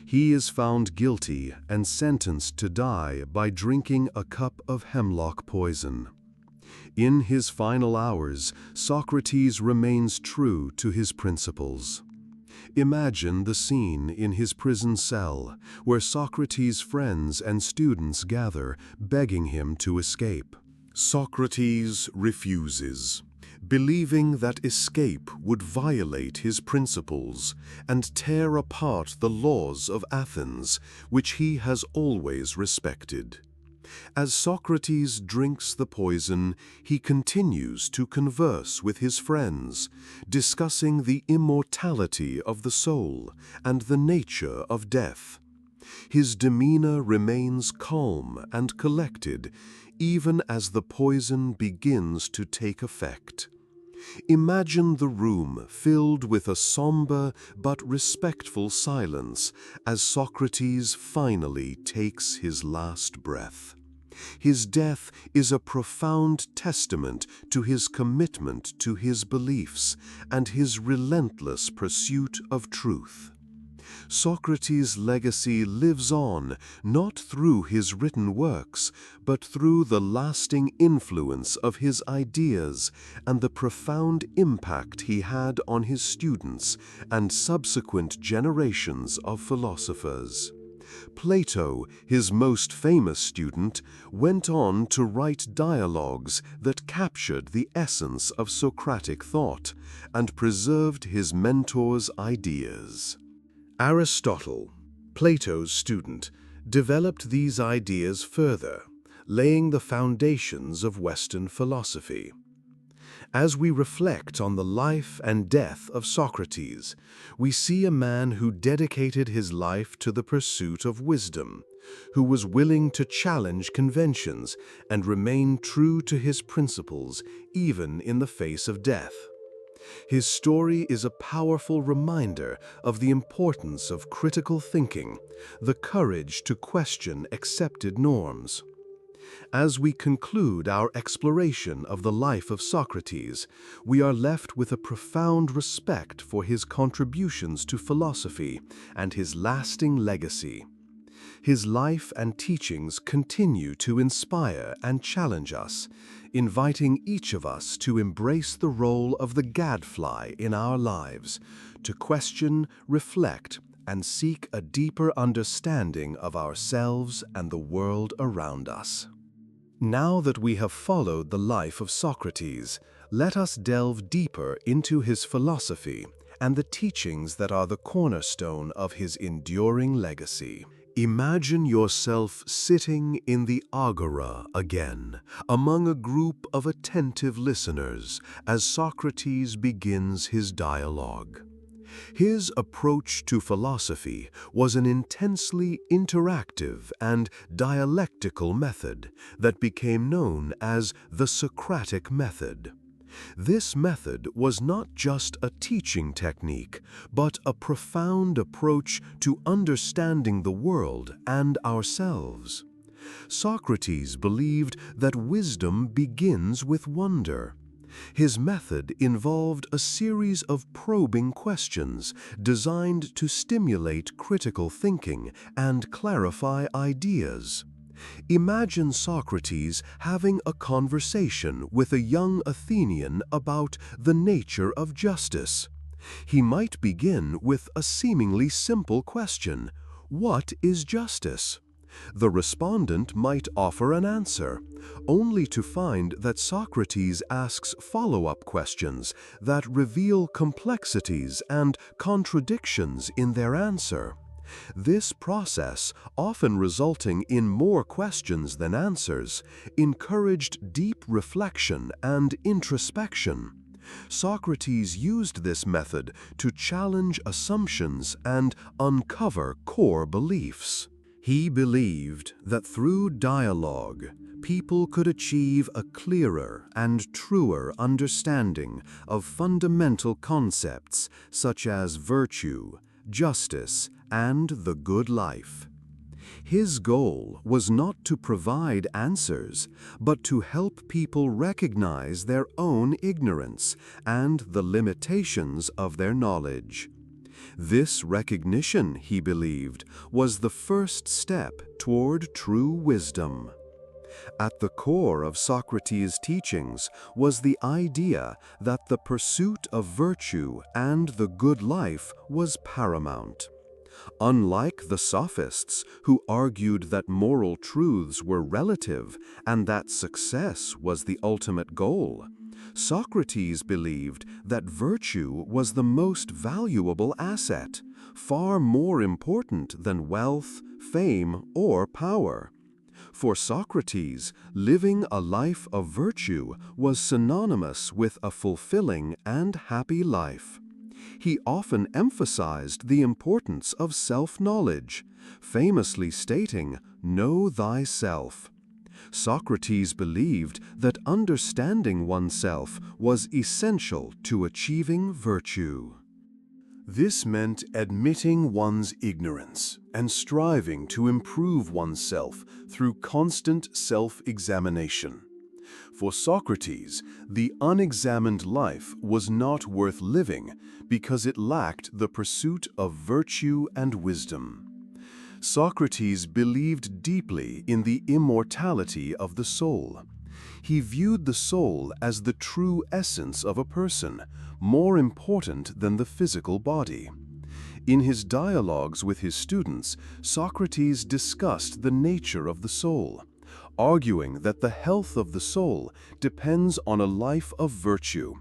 He is found guilty and sentenced to die by drinking a cup of hemlock poison. In his final hours, Socrates remains true to his principles. Imagine the scene in his prison cell, where Socrates' friends and students gather, begging him to escape. Socrates refuses, believing that escape would violate his principles and tear apart the laws of Athens, which he has always respected. As Socrates drinks the poison, he continues to converse with his friends, discussing the immortality of the soul and the nature of death. His demeanor remains calm and collected, even as the poison begins to take effect. Imagine the room filled with a somber but respectful silence as Socrates finally takes his last breath. His death is a profound testament to his commitment to his beliefs and his relentless pursuit of truth. Socrates' legacy lives on not through his written works, but through the lasting influence of his ideas and the profound impact he had on his students and subsequent generations of philosophers. Plato, his most famous student, went on to write dialogues that captured the essence of Socratic thought and preserved his mentor's ideas. Aristotle, Plato's student, developed these ideas further, laying the foundations of Western philosophy. As we reflect on the life and death of Socrates, we see a man who dedicated his life to the pursuit of wisdom, who was willing to challenge conventions and remain true to his principles even in the face of death. His story is a powerful reminder of the importance of critical thinking, the courage to question accepted norms. As we conclude our exploration of the life of Socrates, we are left with a profound respect for his contributions to philosophy and his lasting legacy. His life and teachings continue to inspire and challenge us, inviting each of us to embrace the role of the gadfly in our lives, to question, reflect, and seek a deeper understanding of ourselves and the world around us. Now that we have followed the life of Socrates, let us delve deeper into his philosophy and the teachings that are the cornerstone of his enduring legacy. Imagine yourself sitting in the agora again, among a group of attentive listeners as Socrates begins his dialogue. His approach to philosophy was an intensely interactive and dialectical method that became known as the Socratic method. This method was not just a teaching technique, but a profound approach to understanding the world and ourselves. Socrates believed that wisdom begins with wonder. His method involved a series of probing questions designed to stimulate critical thinking and clarify ideas. Imagine Socrates having a conversation with a young Athenian about the nature of justice. He might begin with a seemingly simple question: "What is justice?" The respondent might offer an answer, only to find that Socrates asks follow-up questions that reveal complexities and contradictions in their answer. This process, often resulting in more questions than answers, encouraged deep reflection and introspection. Socrates used this method to challenge assumptions and uncover core beliefs. He believed that through dialogue, people could achieve a clearer and truer understanding of fundamental concepts such as virtue, justice, and the good life. His goal was not to provide answers, but to help people recognize their own ignorance and the limitations of their knowledge. This recognition, he believed, was the first step toward true wisdom. At the core of Socrates' teachings was the idea that the pursuit of virtue and the good life was paramount. Unlike the sophists, who argued that moral truths were relative and that success was the ultimate goal, Socrates believed that virtue was the most valuable asset, far more important than wealth, fame, or power. For Socrates, living a life of virtue was synonymous with a fulfilling and happy life. He often emphasized the importance of self-knowledge, famously stating, "Know thyself." Socrates believed that understanding oneself was essential to achieving virtue. This meant admitting one's ignorance and striving to improve oneself through constant self-examination. For Socrates, the unexamined life was not worth living because it lacked the pursuit of virtue and wisdom. Socrates believed deeply in the immortality of the soul. He viewed the soul as the true essence of a person, more important than the physical body. In his dialogues with his students, Socrates discussed the nature of the soul, arguing that the health of the soul depends on a life of virtue,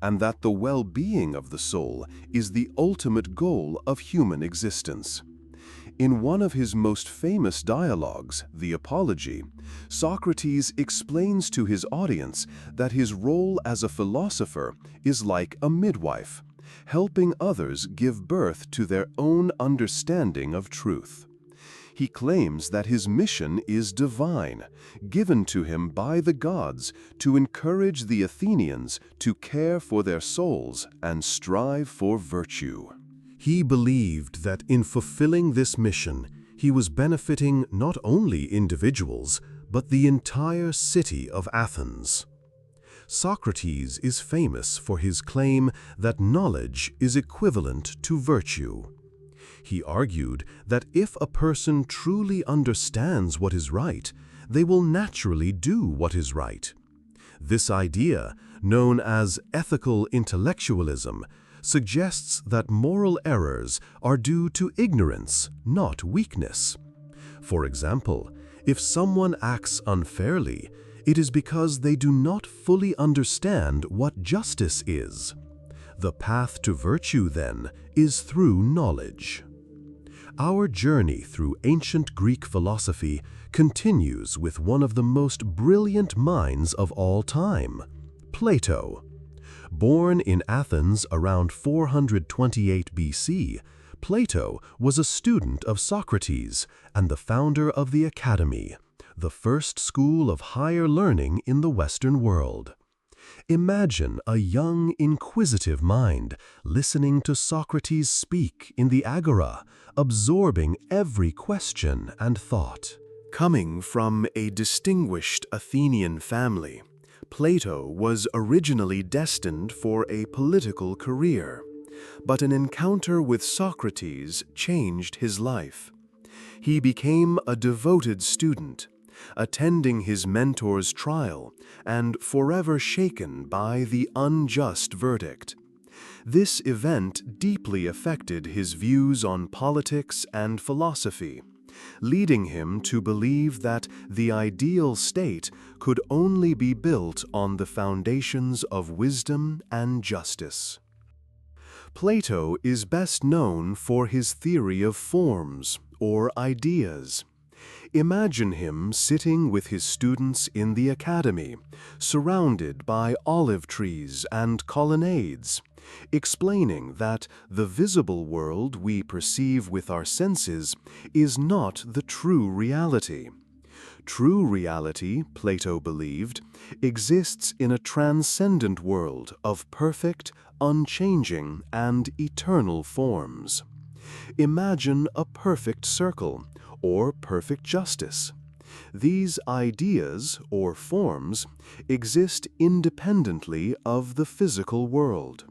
and that the well-being of the soul is the ultimate goal of human existence. In one of his most famous dialogues, The Apology, Socrates explains to his audience that his role as a philosopher is like a midwife, helping others give birth to their own understanding of truth. He claims that his mission is divine, given to him by the gods to encourage the Athenians to care for their souls and strive for virtue. He believed that in fulfilling this mission, he was benefiting not only individuals, but the entire city of Athens. Socrates is famous for his claim that knowledge is equivalent to virtue. He argued that if a person truly understands what is right, they will naturally do what is right. This idea, known as ethical intellectualism, suggests that moral errors are due to ignorance, not weakness. For example, if someone acts unfairly, it is because they do not fully understand what justice is. The path to virtue, then, is through knowledge. Our journey through ancient Greek philosophy continues with one of the most brilliant minds of all time, Plato. Born in Athens around 428 BC, Plato was a student of Socrates and the founder of the Academy, the first school of higher learning in the Western world. Imagine a young, inquisitive mind listening to Socrates speak in the Agora, absorbing every question and thought. Coming from a distinguished Athenian family, Plato was originally destined for a political career, but an encounter with Socrates changed his life. He became a devoted student, attending his mentor's trial and forever shaken by the unjust verdict. This event deeply affected his views on politics and philosophy, leading him to believe that the ideal state could only be built on the foundations of wisdom and justice. Plato is best known for his theory of forms, or ideas. Imagine him sitting with his students in the academy, surrounded by olive trees and colonnades, explaining that the visible world we perceive with our senses is not the true reality. True reality, Plato believed, exists in a transcendent world of perfect, unchanging, and eternal forms. Imagine a perfect circle, or perfect justice. These ideas, or forms, exist independently of the physical world.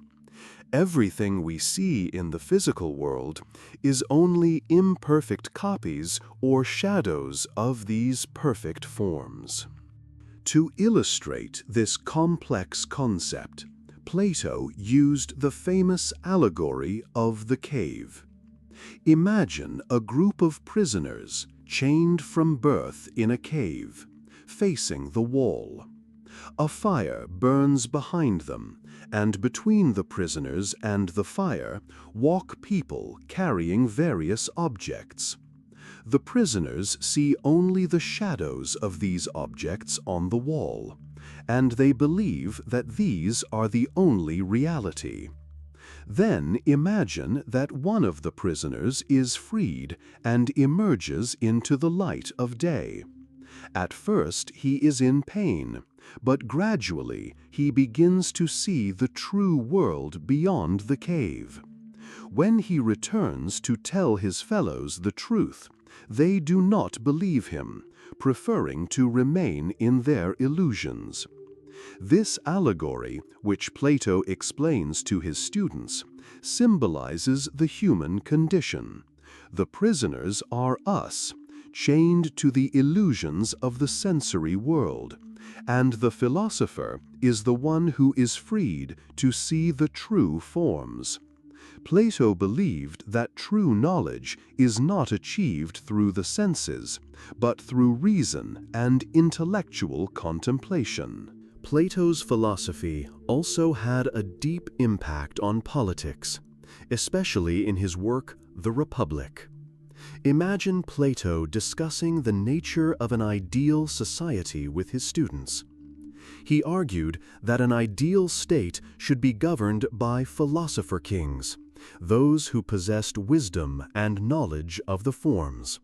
Everything we see in the physical world is only imperfect copies or shadows of these perfect forms. To illustrate this complex concept, Plato used the famous allegory of the cave. Imagine a group of prisoners chained from birth in a cave, facing the wall. A fire burns behind them, and between the prisoners and the fire walk people carrying various objects. The prisoners see only the shadows of these objects on the wall, and they believe that these are the only reality. Then imagine that one of the prisoners is freed and emerges into the light of day. At first he is in pain, but gradually he begins to see the true world beyond the cave. When he returns to tell his fellows the truth, they do not believe him, preferring to remain in their illusions. This allegory, which Plato explains to his students, symbolizes the human condition. The prisoners are us, chained to the illusions of the sensory world, and the philosopher is the one who is freed to see the true forms. Plato believed that true knowledge is not achieved through the senses, but through reason and intellectual contemplation. Plato's philosophy also had a deep impact on politics, especially in his work, The Republic. Imagine Plato discussing the nature of an ideal society with his students. He argued that an ideal state should be governed by philosopher kings, those who possessed wisdom and knowledge of the forms.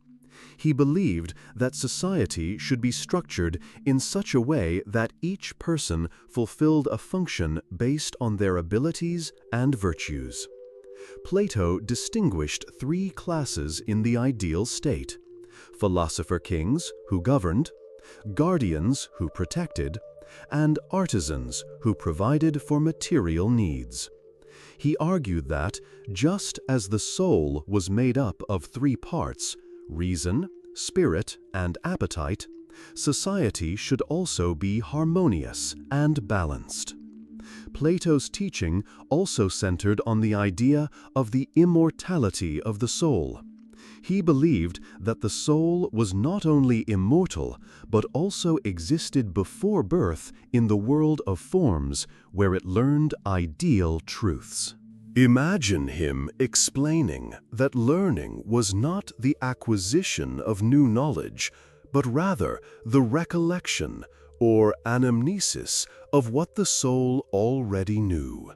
He believed that society should be structured in such a way that each person fulfilled a function based on their abilities and virtues. Plato distinguished three classes in the ideal state: philosopher kings, who governed; guardians, who protected; and artisans, who provided for material needs. He argued that, just as the soul was made up of three parts, reason, spirit, and appetite, society should also be harmonious and balanced. Plato's teaching also centered on the idea of the immortality of the soul. He believed that the soul was not only immortal, but also existed before birth in the world of forms, where it learned ideal truths. Imagine him explaining that learning was not the acquisition of new knowledge, but rather the recollection or anamnesis of what the soul already knew.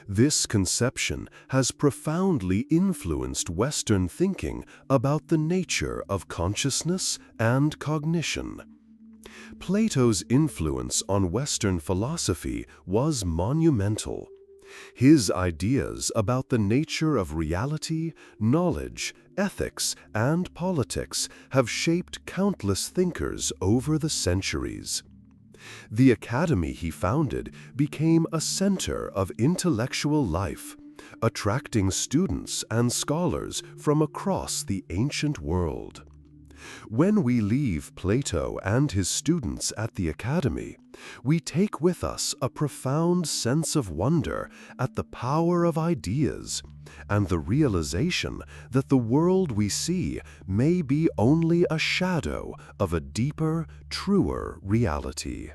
This conception has profoundly influenced Western thinking about the nature of consciousness and cognition. Plato's influence on Western philosophy was monumental. His ideas about the nature of reality, knowledge, ethics, and politics have shaped countless thinkers over the centuries. The academy he founded became a center of intellectual life, attracting students and scholars from across the ancient world. When we leave Plato and his students at the academy, we take with us a profound sense of wonder at the power of ideas and the realization that the world we see may be only a shadow of a deeper, truer reality.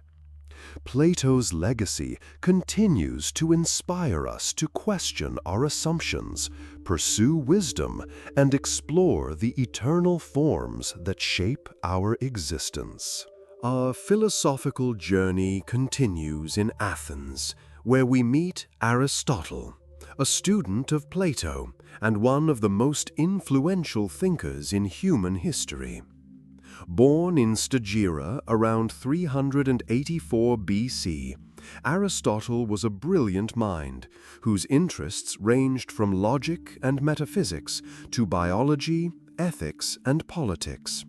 Plato's legacy continues to inspire us to question our assumptions, pursue wisdom, and explore the eternal forms that shape our existence. Our philosophical journey continues in Athens, where we meet Aristotle, a student of Plato and one of the most influential thinkers in human history. Born in Stagira around 384 BC, Aristotle was a brilliant mind whose interests ranged from logic and metaphysics to biology, ethics, and politics.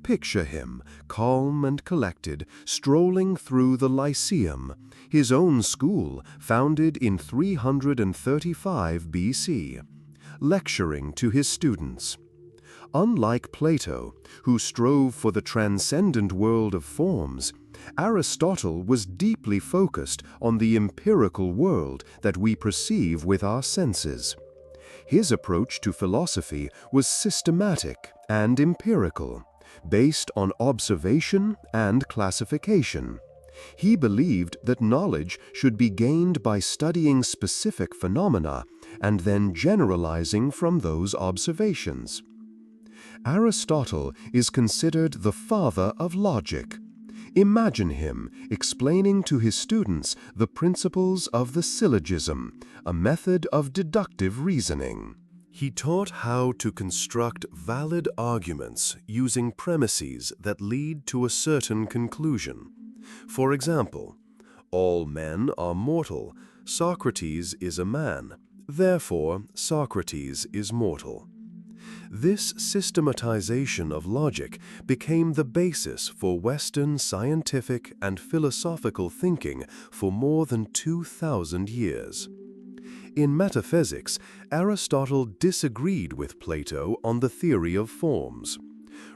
Picture him, calm and collected, strolling through the Lyceum, his own school founded in 335 BC, lecturing to his students. Unlike Plato, who strove for the transcendent world of forms, Aristotle was deeply focused on the empirical world that we perceive with our senses. His approach to philosophy was systematic and empirical, based on observation and classification. He believed that knowledge should be gained by studying specific phenomena and then generalizing from those observations. Aristotle is considered the father of logic. Imagine him explaining to his students the principles of the syllogism, a method of deductive reasoning. He taught how to construct valid arguments using premises that lead to a certain conclusion. For example, all men are mortal, Socrates is a man, Therefore, Socrates is mortal. This systematization of logic became the basis for Western scientific and philosophical thinking for more than 2,000 years. In metaphysics, Aristotle disagreed with Plato on the theory of forms.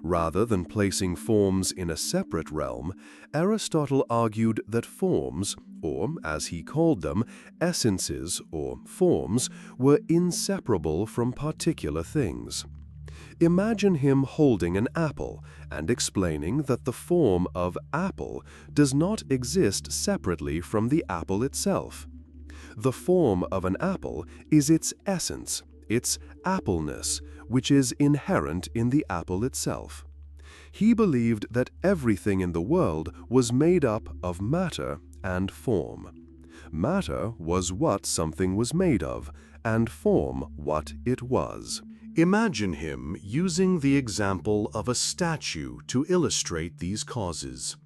Rather than placing forms in a separate realm, Aristotle argued that forms, or as he called them, essences or forms, were inseparable from particular things. Imagine him holding an apple and explaining that the form of apple does not exist separately from the apple itself. The form of an apple is its essence, its appleness, which is inherent in the apple itself. He believed that everything in the world was made up of matter and form. Matter was what something was made of, and form what it was. Imagine him using the example of a statue to illustrate these causes.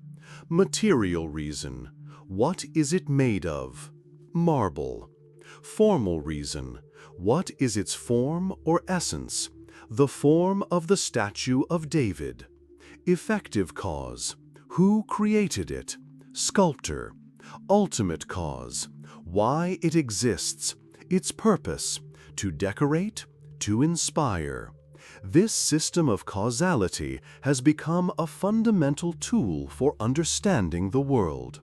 Material reason. What is it made of? Marble. Formal reason. What is its form or essence? The form of the statue of David. Effective cause. Who created it? Sculptor. Ultimate cause. Why it exists. Its purpose. To decorate, to inspire. This system of causality has become a fundamental tool for understanding the world.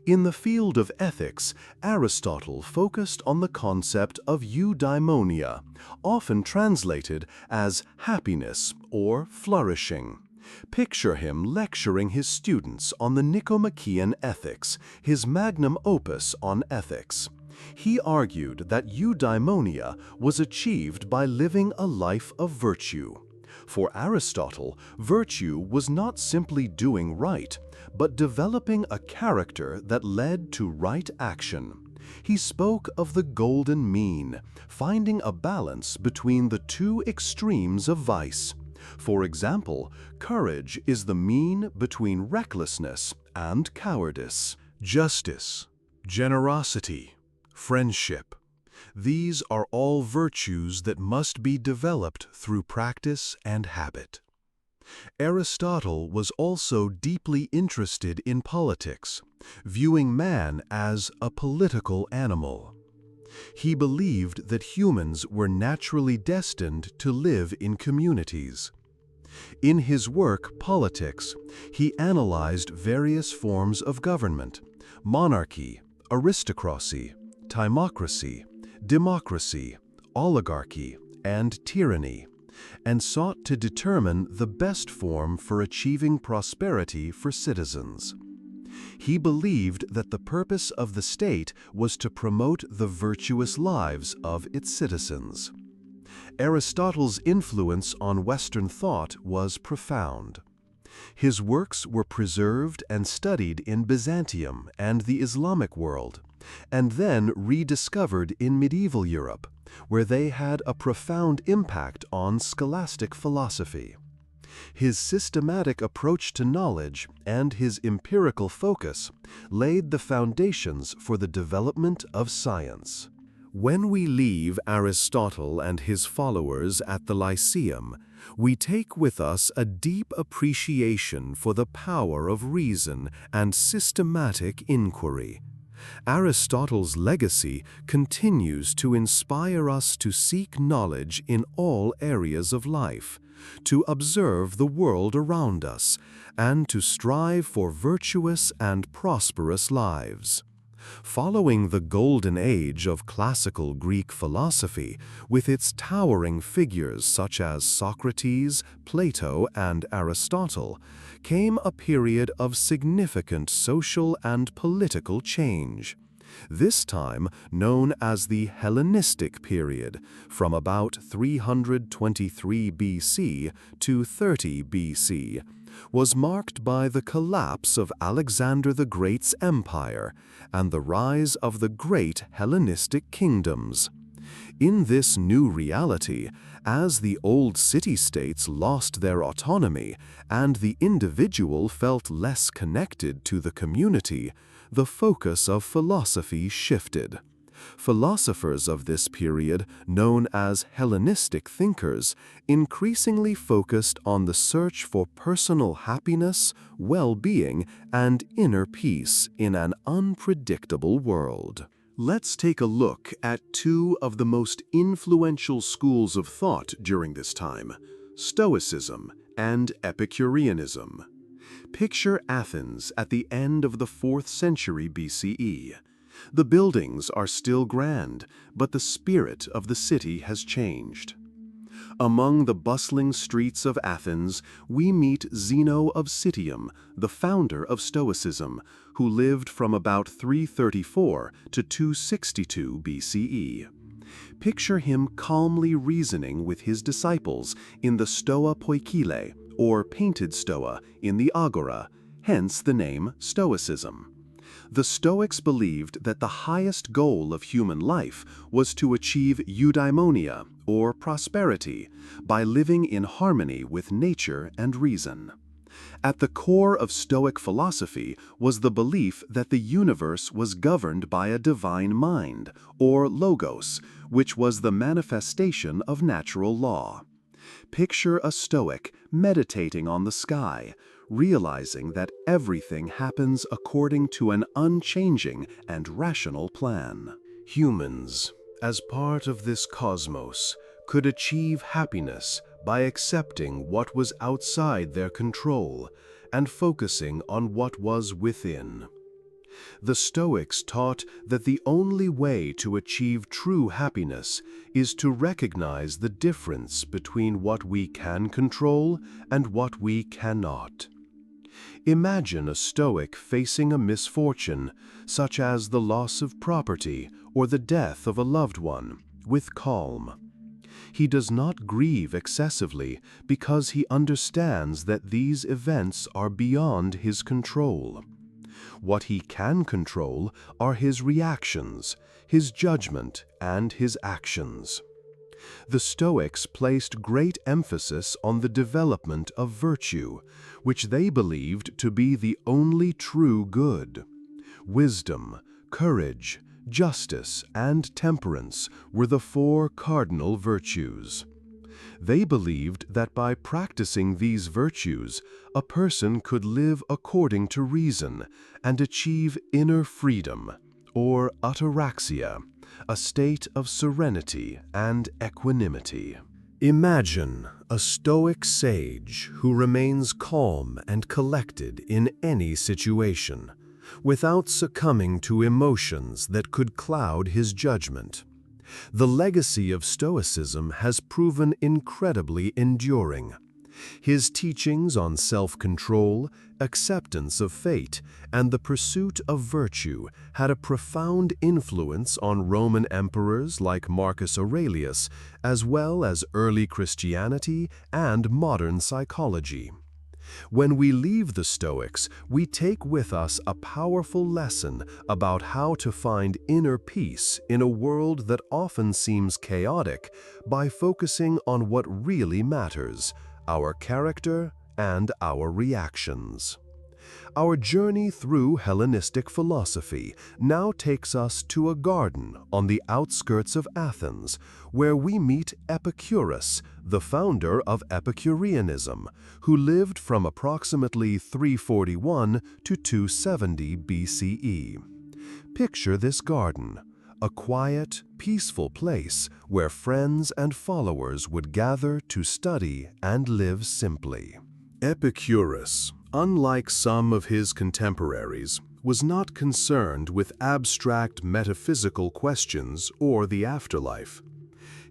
In the field of ethics, Aristotle focused on the concept of eudaimonia, often translated as happiness or flourishing. Picture him lecturing his students on the Nicomachean Ethics, his magnum opus on ethics. He argued that eudaimonia was achieved by living a life of virtue. For Aristotle, virtue was not simply doing right, but developing a character that led to right action. He spoke of the golden mean, finding a balance between the two extremes of vice. For example, courage is the mean between recklessness and cowardice. Justice, generosity, friendship. These are all virtues that must be developed through practice and habit. Aristotle was also deeply interested in politics, viewing man as a political animal. He believed that humans were naturally destined to live in communities. In his work, Politics, he analyzed various forms of government: monarchy, aristocracy, timocracy, democracy, oligarchy, and tyranny, and sought to determine the best form for achieving prosperity for citizens. He believed that the purpose of the state was to promote the virtuous lives of its citizens. Aristotle's influence on Western thought was profound. His works were preserved and studied in Byzantium and the Islamic world, and then rediscovered in medieval Europe, where they had a profound impact on scholastic philosophy. His systematic approach to knowledge and his empirical focus laid the foundations for the development of science. When we leave Aristotle and his followers at the Lyceum, we take with us a deep appreciation for the power of reason and systematic inquiry. Aristotle's legacy continues to inspire us to seek knowledge in all areas of life, to observe the world around us, and to strive for virtuous and prosperous lives. Following the golden age of classical Greek philosophy, with its towering figures such as Socrates, Plato, and Aristotle, came a period of significant social and political change. This time, known as the Hellenistic period, from about 323 BC to 30 BC, was marked by the collapse of Alexander the Great's empire and the rise of the great Hellenistic kingdoms. In this new reality, as the old city-states lost their autonomy and the individual felt less connected to the community, the focus of philosophy shifted. Philosophers of this period, known as Hellenistic thinkers, increasingly focused on the search for personal happiness, well-being, and inner peace in an unpredictable world. Let's take a look at two of the most influential schools of thought during this time: Stoicism and Epicureanism. Picture Athens at the end of the 4th century BCE. The buildings are still grand, but the spirit of the city has changed. Among the bustling streets of Athens, we meet Zeno of Citium, the founder of Stoicism, who lived from about 334 to 262 BCE. Picture him calmly reasoning with his disciples in the Stoa Poikile, or painted stoa, in the Agora, hence the name Stoicism. The Stoics believed that the highest goal of human life was to achieve eudaimonia, or prosperity, by living in harmony with nature and reason. At the core of Stoic philosophy was the belief that the universe was governed by a divine mind, or logos, which was the manifestation of natural law. Picture a Stoic meditating on the sky, realizing that everything happens according to an unchanging and rational plan. Humans, as part of this cosmos, could achieve happiness by accepting what was outside their control and focusing on what was within. The Stoics taught that the only way to achieve true happiness is to recognize the difference between what we can control and what we cannot. Imagine a Stoic facing a misfortune, such as the loss of property or the death of a loved one, with calm. He does not grieve excessively because he understands that these events are beyond his control. What he can control are his reactions, his judgment, and his actions. The Stoics placed great emphasis on the development of virtue, which they believed to be the only true good. Wisdom, courage, justice, and temperance were the 4 cardinal virtues. They believed that by practicing these virtues, a person could live according to reason and achieve inner freedom, or ataraxia, a state of serenity and equanimity. Imagine a Stoic sage who remains calm and collected in any situation, without succumbing to emotions that could cloud his judgment. The legacy of Stoicism has proven incredibly enduring. His teachings on self-control, acceptance of fate, and the pursuit of virtue had a profound influence on Roman emperors like Marcus Aurelius, as well as early Christianity and modern psychology. When we leave the Stoics, we take with us a powerful lesson about how to find inner peace in a world that often seems chaotic by focusing on what really matters: our character and our reactions. Our journey through Hellenistic philosophy now takes us to a garden on the outskirts of Athens, where we meet Epicurus, the founder of Epicureanism, who lived from approximately 341 to 270 BCE. Picture this garden, a quiet, peaceful place where friends and followers would gather to study and live simply. Epicurus, unlike some of his contemporaries, was not concerned with abstract metaphysical questions or the afterlife.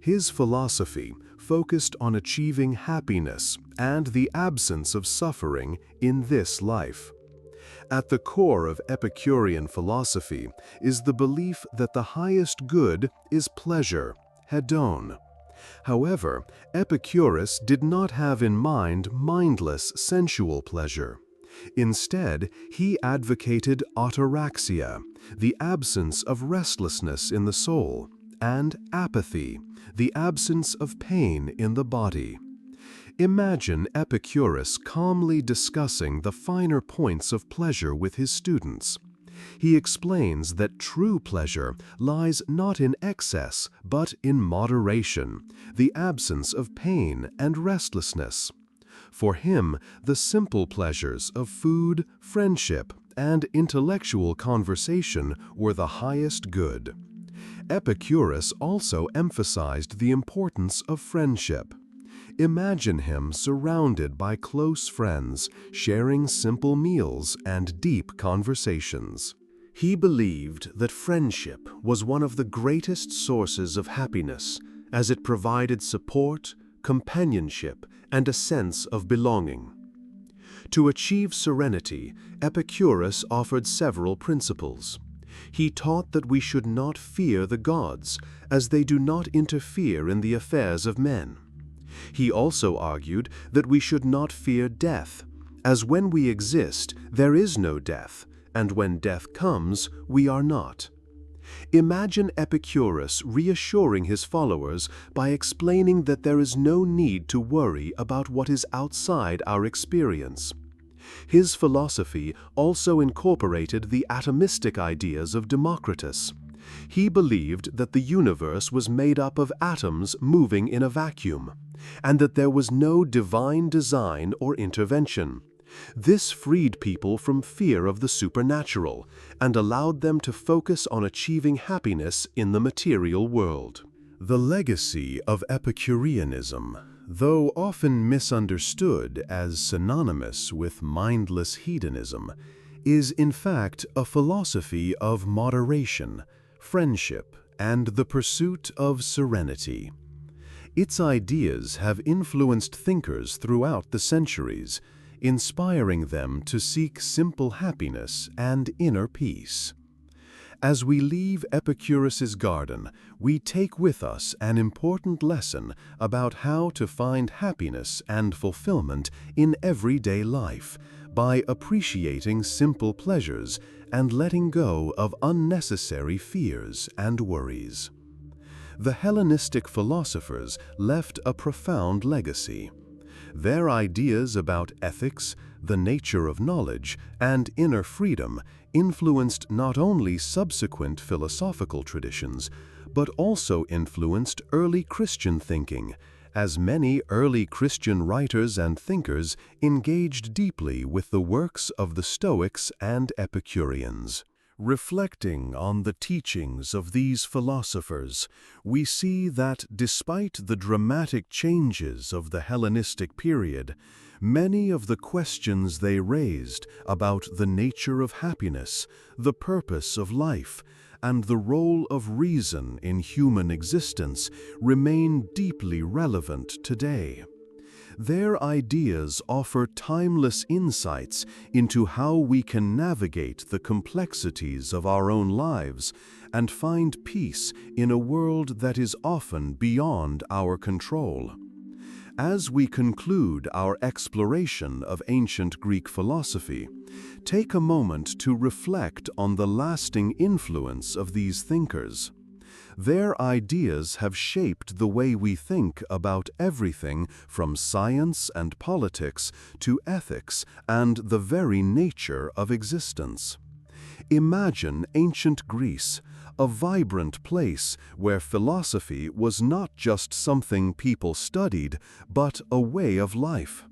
His philosophy focused on achieving happiness and the absence of suffering in this life. At the core of Epicurean philosophy is the belief that the highest good is pleasure, hedon. However, Epicurus did not have in mind mindless sensual pleasure. Instead, he advocated ataraxia, the absence of restlessness in the soul, and apathy, the absence of pain in the body. Imagine Epicurus calmly discussing the finer points of pleasure with his students. He explains that true pleasure lies not in excess, but in moderation, the absence of pain and restlessness. For him, the simple pleasures of food, friendship, and intellectual conversation were the highest good. Epicurus also emphasized the importance of friendship. Imagine him surrounded by close friends, sharing simple meals and deep conversations. He believed that friendship was one of the greatest sources of happiness, as it provided support, companionship, and a sense of belonging. To achieve serenity, Epicurus offered several principles. He taught that we should not fear the gods, as they do not interfere in the affairs of men. He also argued that we should not fear death, as when we exist, there is no death, and when death comes, we are not. Imagine Epicurus reassuring his followers by explaining that there is no need to worry about what is outside our experience. His philosophy also incorporated the atomistic ideas of Democritus. He believed that the universe was made up of atoms moving in a vacuum, and that there was no divine design or intervention. This freed people from fear of the supernatural and allowed them to focus on achieving happiness in the material world. The legacy of Epicureanism, though often misunderstood as synonymous with mindless hedonism, is in fact a philosophy of moderation, friendship, and the pursuit of serenity. Its ideas have influenced thinkers throughout the centuries, inspiring them to seek simple happiness and inner peace. As we leave Epicurus's garden, we take with us an important lesson about how to find happiness and fulfillment in everyday life by appreciating simple pleasures and letting go of unnecessary fears and worries. The Hellenistic philosophers left a profound legacy. Their ideas about ethics, the nature of knowledge, and inner freedom influenced not only subsequent philosophical traditions, but also influenced early Christian thinking, as many early Christian writers and thinkers engaged deeply with the works of the Stoics and Epicureans. Reflecting on the teachings of these philosophers, we see that despite the dramatic changes of the Hellenistic period, many of the questions they raised about the nature of happiness, the purpose of life, and the role of reason in human existence remain deeply relevant today. Their ideas offer timeless insights into how we can navigate the complexities of our own lives and find peace in a world that is often beyond our control. As we conclude our exploration of ancient Greek philosophy, take a moment to reflect on the lasting influence of these thinkers. Their ideas have shaped the way we think about everything from science and politics to ethics and the very nature of existence. Imagine ancient Greece, a vibrant place where philosophy was not just something people studied, but a way of life.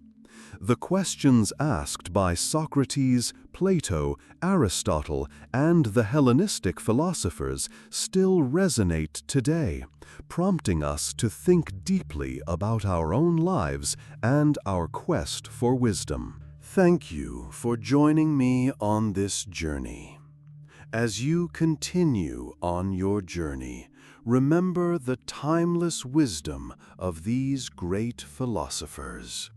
The questions asked by Socrates, Plato, Aristotle, and the Hellenistic philosophers still resonate today, prompting us to think deeply about our own lives and our quest for wisdom. Thank you for joining me on this journey. As you continue on your journey, remember the timeless wisdom of these great philosophers.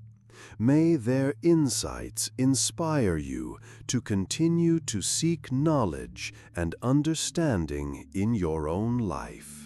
May their insights inspire you to continue to seek knowledge and understanding in your own life.